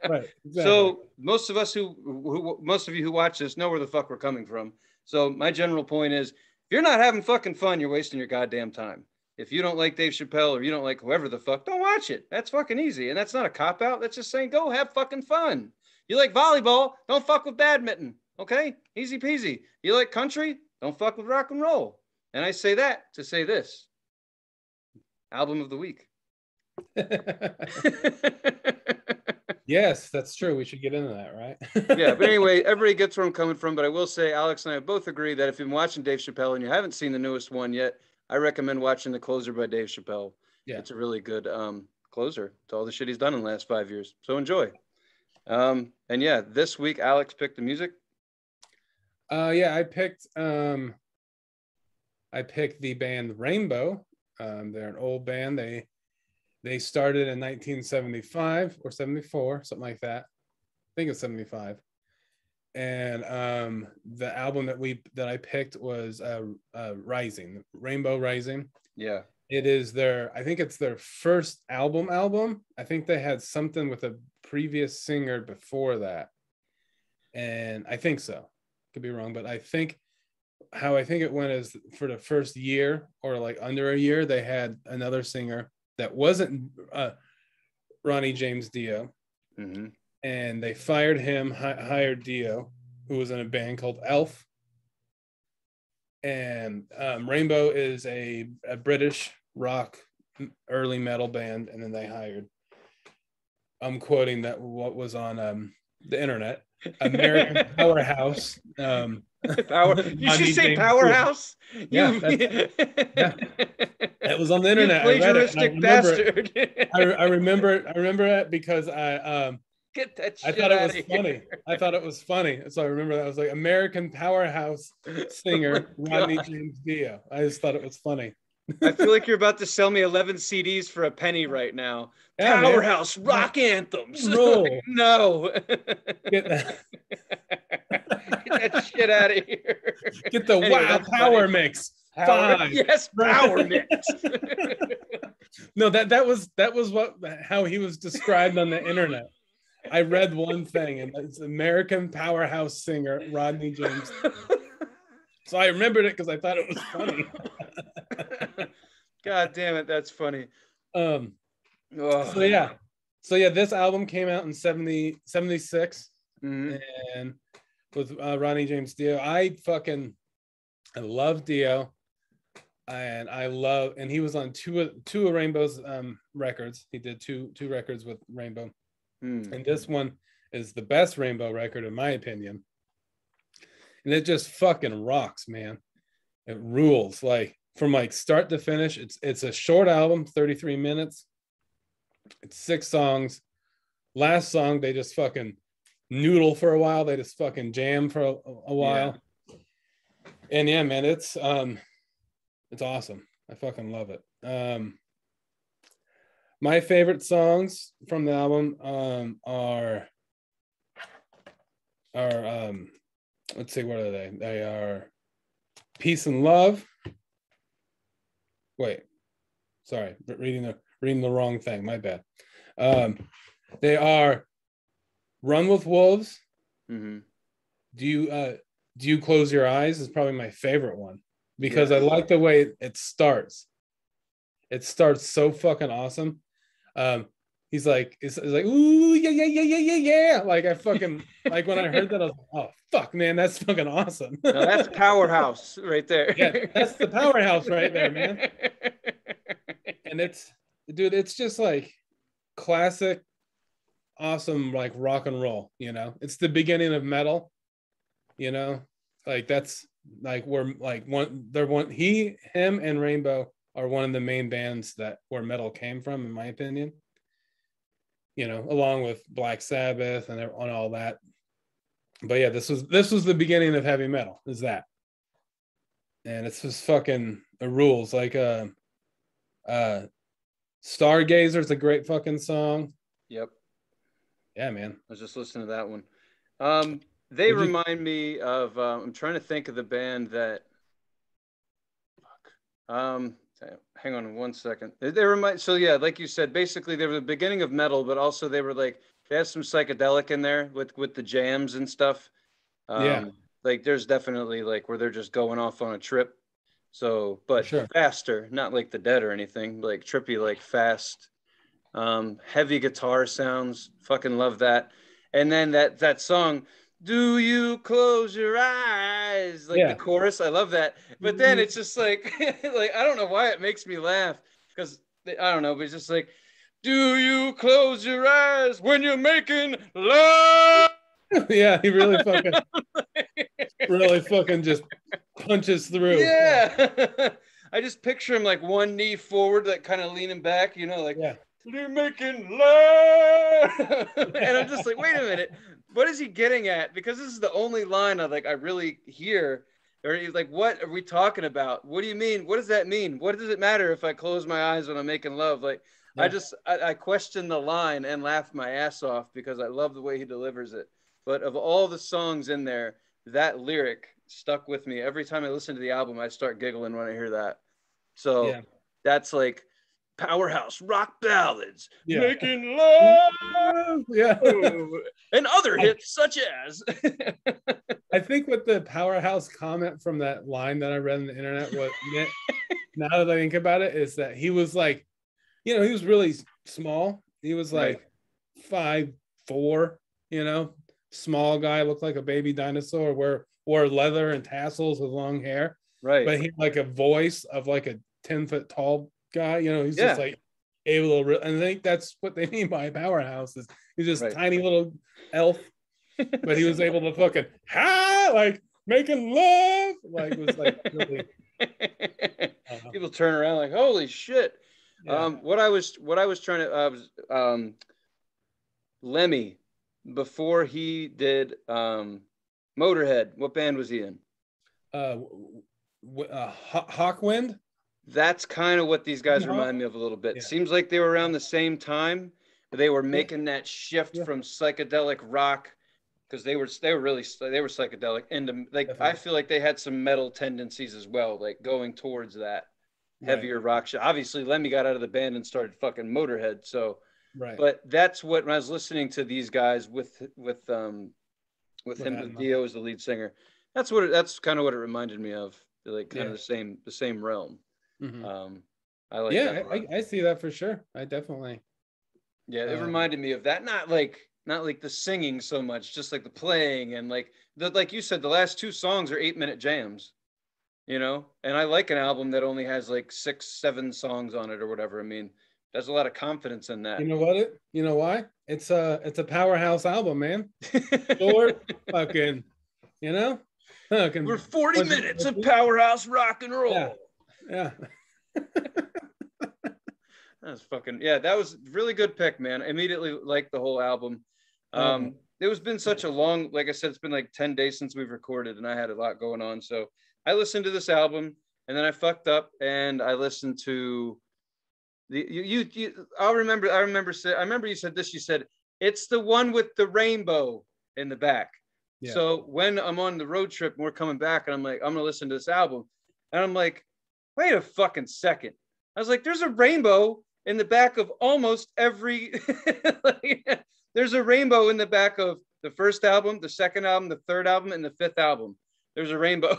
Right. Exactly. So most of us most of you who watch this know where the fuck we're coming from. So my general point is, if you're not having fucking fun, you're wasting your goddamn time. If you don't like Dave Chappelle or you don't like whoever the fuck, don't watch it. That's fucking easy. And that's not a cop-out. That's just saying, go have fucking fun. You like volleyball, don't fuck with badminton. Okay? Easy peasy. You like country, don't fuck with rock and roll. And I say that to say this. Album of the week. Yes, that's true. We should get into that, right? Yeah, but anyway, everybody gets where I'm coming from. But I will say, Alex and I both agree that if you've been watching Dave Chappelle and you haven't seen the newest one yet, I recommend watching The Closer by Dave Chappelle. Yeah. It's a really good closer to all the shit he's done in the last 5 years. So enjoy. And yeah, this week, Alex picked the music. Yeah, I picked the band Rainbow. They're an old band. They started in 1975 or 74, something like that. I think it's 75. And the album that I picked was Rising, Rainbow Rising. Yeah. It is I think it's their first album. I think they had something with a previous singer before that. And I think so. Could be wrong, but I think it went is for the first year or like under a year, they had another singer that wasn't Ronnie James Dio. Mm-hmm. And they fired him, hired Dio, who was in a band called Elf. And Rainbow is a British rock early metal band, and then they hired, I'm quoting that what was on the internet, American Powerhouse. You should say Powerhouse. Yeah, yeah, that was on the internet. You plagiaristic bastard. I remember it because Get that shit I thought it was funny. Here. I thought it was funny. So I remember that. I was like, American Powerhouse singer Rodney James Dio. I just thought it was funny. I feel like you're about to sell me 11 CDs for a penny right now. Yeah, Powerhouse, man. Rock anthems. No. No. Get that shit out of here. Get the Anyway, wow that's power funny. mix. Power, 5. yes, power mix. No, that was how he was described on the internet. I read one thing, and it's American powerhouse singer Rodney James. So I remembered it because I thought it was funny. God damn it, that's funny. So yeah, this album came out in 76, and with Rodney James Dio. I love Dio, and he was on two of Rainbow's records. He did two records with Rainbow, and this one is the best Rainbow record in my opinion. And it just fucking rocks, man. It rules, like from like start to finish. It's a short album, 33 minutes. It's 6 songs. Last song, they just fucking noodle for a while. They just fucking jam for a while. Yeah. And yeah, man, it's awesome. I fucking love it. My favorite songs from the album are let's see, what are they? They are Peace and Love. Wait, sorry, reading the wrong thing. My bad. They are Run with Wolves. Do you close your eyes is probably my favorite one because I like the way it starts. It starts so fucking awesome. He's like, it's like, ooh, yeah. Like I fucking, like when I heard that, I was like, oh, fuck, man, that's fucking awesome. No, that's powerhouse right there. Yeah, that's the powerhouse right there, man. And it's just like classic, awesome, like rock and roll, you know? It's the beginning of metal, you know? Like that's like where like him and Rainbow are one of the main bands where metal came from, in my opinion. You know, along with Black Sabbath and all that. But yeah, this was the beginning of heavy metal, is that. And it's just fucking it rules. Like Stargazer is a great fucking song. Yep. Yeah, man. I was just listening to that one. They remind me of I'm trying to think of the band that hang on 1 second. They remind, so yeah, like you said, basically they were the beginning of metal, but also they were like, they had some psychedelic in there with the jams and stuff. Like there's definitely like where they're just going off on a trip. So, but faster, not like the Dead or anything, like trippy, like fast, heavy guitar sounds. Fucking love that. And then that song, do you close your eyes? Like the chorus, I love that. But then it's just like, like I don't know why it makes me laugh because I don't know, but it's just like, do you close your eyes when you're making love? Yeah, he really fucking just punches through. Yeah. I just picture him like one knee forward, like kind of leaning back, you know, like you're making love. And I'm just like, wait a minute, what is he getting at? Because this is the only line I really hear. Or he's like, what are we talking about? What do you mean? What does that mean? What does it matter if I close my eyes when I'm making love? Like, I question the line and laugh my ass off because I love the way he delivers it. But of all the songs in there, that lyric stuck with me. Every time I listen to the album, I start giggling when I hear that. So that's like powerhouse rock ballads, making love, and other hits such as. I think what the powerhouse comment from that line that I read on the internet was, now that I think about it, is that he was like, you know, he was really small. He was like 5'4", you know, small guy, looked like a baby dinosaur, wore leather and tassels with long hair. Right. But he had like a voice of like a 10-foot tall guy, you know, he's just like able to, and I think that's what they mean by powerhouse is he's just tiny little elf, but he was able to fucking like making love, like it was like really, people turn around like holy shit. What I was trying to Lemmy, before he did Motorhead, what band was he in? Hawkwind. That's kind of what these guys remind me of a little bit. Seems like they were around the same time, but they were making that shift from psychedelic rock because they were psychedelic, and like I Definitely. feel like they had some metal tendencies as well, like going towards that Right. heavier rock shit. Obviously, Lemmy got out of the band and started fucking Motorhead. So, Right. but that's what when I was listening to these guys with With him that in with mind. Dio as the lead singer, that's kind of what it reminded me of, like kind of Yeah. the same realm. Hmm. Um, I like that Yeah, a lot. I see that for sure. I definitely. Yeah, it Um, reminded me of that. Not like the singing so much, just like the playing and like you said, the last two songs are 8-minute jams. And I like an album that only has like 6 7 songs on it or whatever. I mean, there's a lot of confidence in you that. know what? You know why? It's a powerhouse album, man. Short, fucking, you know, We're fucking 40 20, minutes of powerhouse rock and yeah, roll. yeah. That's fucking yeah. That was really good pick, man. I immediately liked the whole album. Oh man. It was been such a long, like I said, it's been like 10 days since we've recorded, and I had a lot going on. So I listened to this album, and then I fucked up, and I listened to I remember you said this. You said it's the one with the rainbow in the back. Yeah. So when I'm on the road trip and we're coming back, and I'm like, I'm gonna listen to this album, and I'm like, wait a fucking second. I was like, there's a rainbow in the back of almost every. Like, there's a rainbow in the back of the first album, the second album, the third album, and the fifth album. There's a rainbow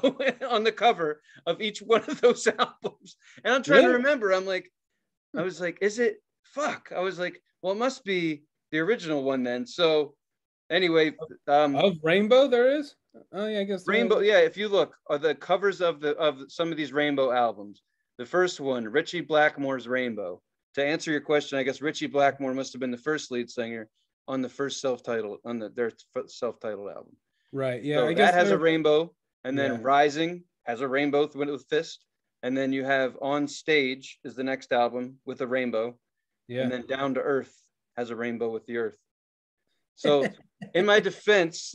on the cover of each one of those albums. And I'm trying to Really? remember. I was like, is it fuck? I was like, well, it must be the original one then. So anyway, Of Rainbow there is? Oh yeah, I guess there Rainbow, is. yeah, if you look are the covers of some of these Rainbow albums. The first one, Richie Blackmore's Rainbow. To answer your question, I guess Richie Blackmore must have been the first lead singer on the first self-titled on their self-titled album. Right. Yeah, So I that guess has a there. rainbow, and Yeah. then Rising has a rainbow with fist, and then you have On Stage is the next album with a rainbow, and Yeah. then Down to Earth has a rainbow with the earth. So, in my defense,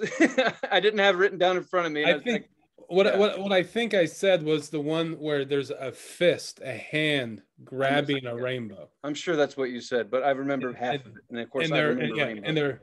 I didn't have it written down in front of me, and I I was like, think what "Yeah, what I think I said was the one where there's a fist, a hand I must. grabbing a Yeah, rainbow. I'm sure that's what you said, but I remember half And of it, and of course, I remember yeah, Rainbow.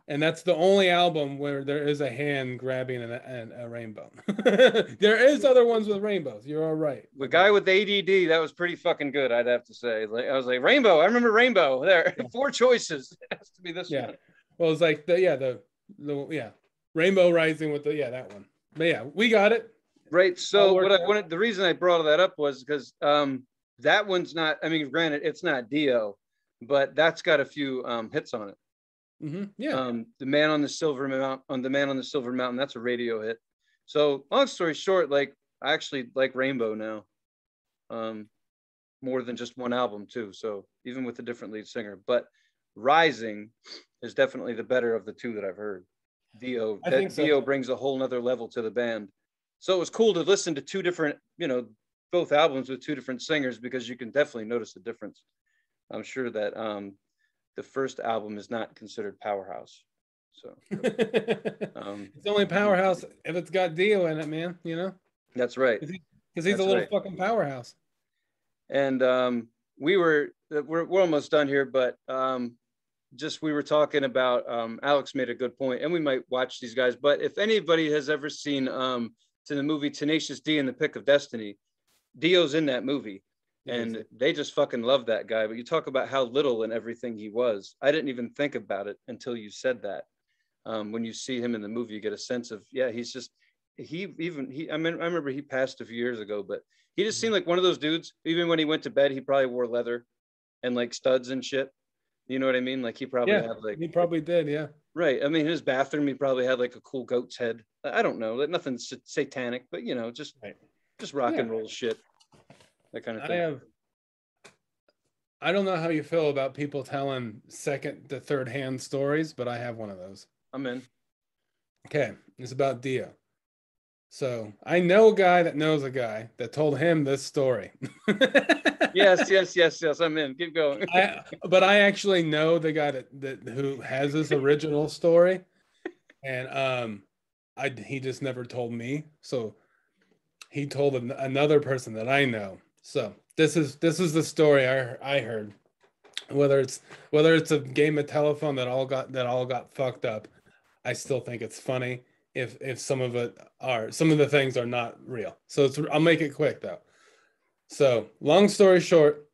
and that's the only album where there is a hand grabbing a rainbow. There is other ones with rainbows. You're all right. The guy with ADD, that was pretty fucking good, I'd have to say. Like, I was like, Rainbow. I remember Rainbow. There, Yeah. 4 choices. It has to be this Yeah. one. Well, it's like the yeah, Rainbow Rising with the yeah that one. But yeah, we got it. Right. All So what worked I out. wanted, the reason I brought that up was because that one's not. I mean, granted, it's not Dio, but that's got a few hits on it. Yeah. The Man on the Silver Mountain, on the Man on the Silver Mountain, that's a radio hit. So long story short, like I actually like Rainbow now, um, more than just one album too. So even with a different lead singer, but Rising is definitely the better of the two that I've heard. I think so. Dio brings a whole nother level to the band. So it was cool to listen to two different, both albums with two different singers because you can definitely notice the difference. I'm sure that the first album is not considered powerhouse. So It's only powerhouse if it's got Dio in it, man. You know, that's right. because he's a That's little right. fucking powerhouse. And we're almost done here, but just we were talking about Alex made a good point, and we might watch these guys. But if anybody has ever seen to the movie Tenacious D and the Pick of Destiny, Dio's in that movie, and they just fucking love that guy. But you talk about how little and everything he was. I didn't even think about it until you said that. When you see him in the movie, you get a sense of he's just I mean, I remember he passed a few years ago, but he just seemed like one of those dudes. Even when he went to bed, he probably wore leather and like studs and shit. You know what I mean? Like he probably Yeah, had like he probably did. Yeah. right. I mean, in his bathroom, he probably had like a cool goat's head. I don't know, like nothing satanic, but just Right. just rock Yeah. and roll shit, that kind of I thing. have. I don't know how you feel about people telling second to third hand stories, but I have one of those. I'm in. Okay, it's about Dio. So I know a guy that knows a guy that told him this story. Yes, yes, yes, yes. I'm in. Keep going. But I actually know the guy that who has this original story, and he just never told me. So he told another person that I know. So this is the story I heard. Whether it's a game of telephone that all got fucked up, I still think it's funny if some of the things are not real. So I'll make it quick though. So long story short,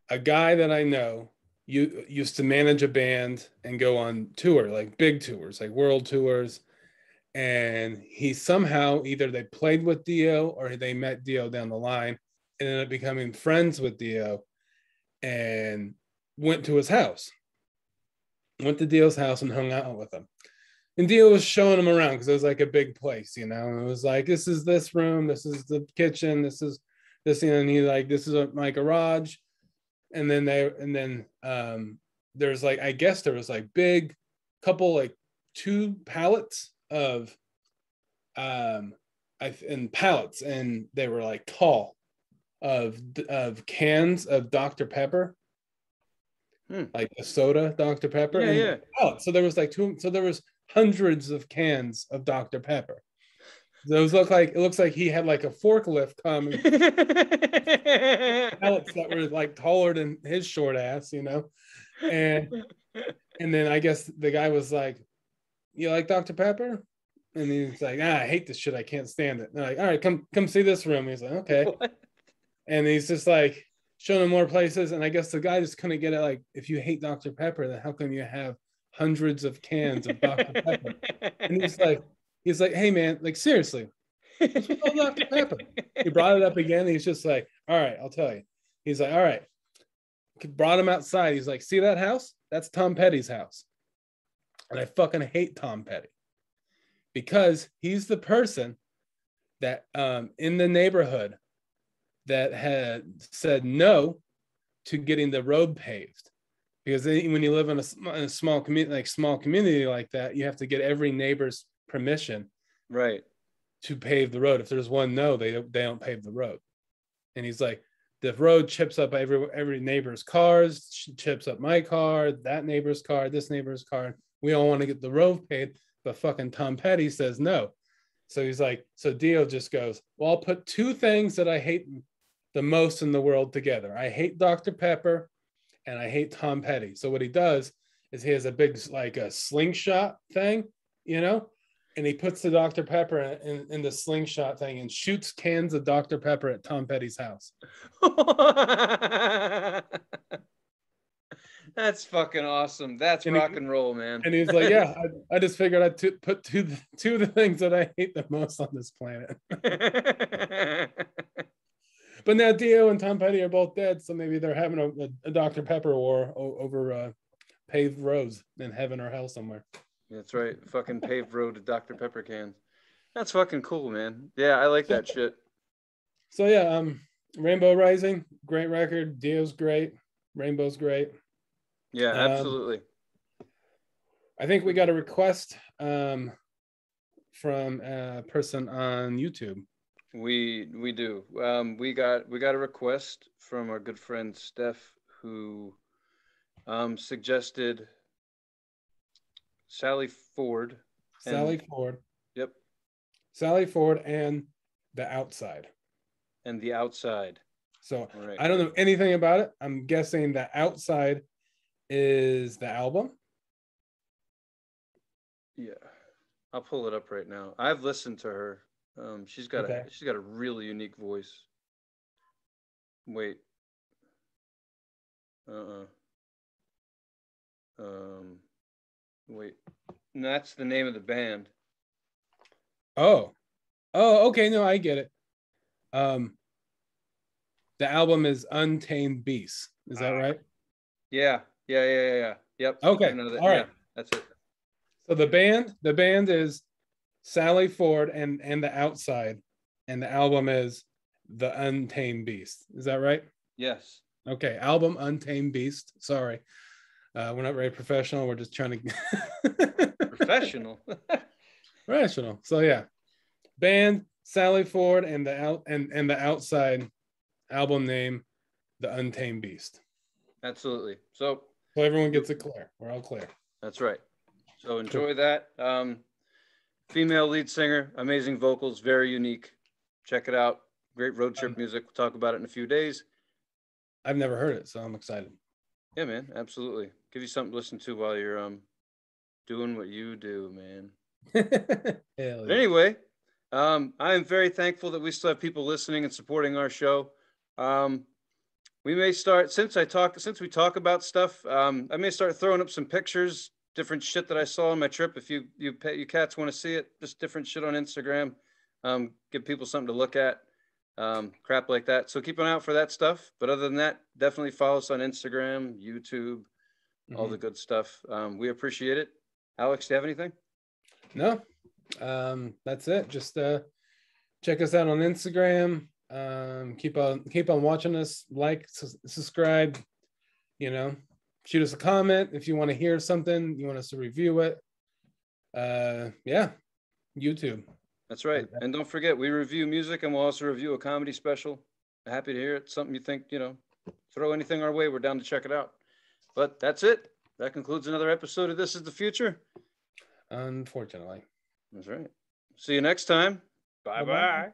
a guy that I know used to manage a band and go on tour, like big tours, like world tours. And he somehow either they played with Dio or they met Dio down the line and ended up becoming friends with Dio and went to his house. Went to Dio's house and hung out with him. And Dio was showing him around because it was like a big place, And it was like, this is this room, this is the kitchen, this is this, and he like, this is my garage. And then there's like, I guess there was like big couple, like 2 pallets of and pallets, and they were like tall of cans of Dr. Pepper, like the soda Dr. Pepper. Yeah. So there was like so there was hundreds of cans of Dr. Pepper. Those it looks like he had like a forklift coming. Pallets that were like taller than his short ass, And then I guess the guy was like, "You like Dr. Pepper?" And he's like, "I hate this shit. I can't stand it." And they're like, "All right, come see this room." He's like, "Okay." What? And he's just like showing him more places. And I guess the guy just couldn't get it. Like, if you hate Dr. Pepper, then how come you have hundreds of cans of Dr. Pepper? And he's like, "Hey man, like seriously, what's with all Dr. Pepper?" He brought it up again. He's just like, "All right, I'll tell you." He's like, "All right." Brought him outside. He's like, "See that house? That's Tom Petty's house." And I fucking hate Tom Petty because he's the person that in the neighborhood that had said no to getting the road paved. Because when you live in a small community like that, you have to get every neighbor's permission, right, to pave the road. If there's one no, they don't pave the road. And he's like, the road chips up every neighbor's cars, chips up my car, that neighbor's car, this neighbor's car. We all want to get the road paved, but fucking Tom Petty says no. So he's like, so Dio just goes, "Well, I'll put 2 things that I hate the most in the world together. I hate Dr. Pepper and I hate Tom Petty." So what he does is he has a big, like a slingshot thing, and he puts the Dr. Pepper in the slingshot thing and shoots cans of Dr. Pepper at Tom Petty's house. That's fucking awesome. That's rock and roll, man. And he's like, "Yeah, I just figured I'd put two of the things that I hate the most on this planet." But now Dio and Tom Petty are both dead, so maybe they're having a Dr. Pepper war over paved roads in heaven or hell somewhere. That's right. Fucking paved road to Dr. Pepper cans. That's fucking cool, man. Yeah, I like that shit. So yeah, Rainbow Rising, great record. Dio's great. Rainbow's great. Yeah, absolutely. I think we got a request from a person on YouTube. We do. We got a request from our good friend Steph, who suggested Sally Ford. Yep. Sally Ford and The Outside. And The Outside. So right. I don't know anything about it. I'm guessing The Outside is the album. Yeah, I'll pull it up right now. I've listened to her. She's got a really unique voice. Wait. Wait. No, that's the name of the band. Oh, okay. No, I get it. The album is Untamed Beasts. Is that right? Yeah. Yep. Okay. All right. Yeah, that's it. So the band is Sally Ford and The Outside, and the album is The Untamed Beast. Is that right? Yes. Okay. Album Untamed Beast. Sorry. We're not very professional. We're just trying to professional. Professional. So yeah. Band Sally Ford and the Outside, album name The Untamed Beast. Absolutely. So everyone gets it clear. We're all clear. That's right. So enjoy that. Female lead singer, amazing vocals, very unique. Check it out. Great road trip music. We'll talk about it in a few days. I've never heard it, so I'm excited. Yeah, man, absolutely. Give you something to listen to while you're doing what you do, man. Hell But yeah. anyway, I am very thankful that we still have people listening and supporting our show. We may start, since we talk about stuff, I may start throwing up some pictures, different shit that I saw on my trip. If you cats want to see it, just different shit on Instagram. Give people something to look at, crap like that. So keep an eye out for that stuff. But other than that, definitely follow us on Instagram, YouTube, all the good stuff. We appreciate it. Alex, do you have anything? No, that's it. Just check us out on Instagram. Keep on watching us. Like, subscribe. You know, shoot us a comment if you want to hear something. You want us to review it. Yeah, YouTube. That's right. And don't forget, we review music, and we'll also review a comedy special. Happy to hear it. Something you think, throw anything our way. We're down to check it out. But that's it. That concludes another episode of This Is the Future. Unfortunately. That's right. See you next time. Bye-bye.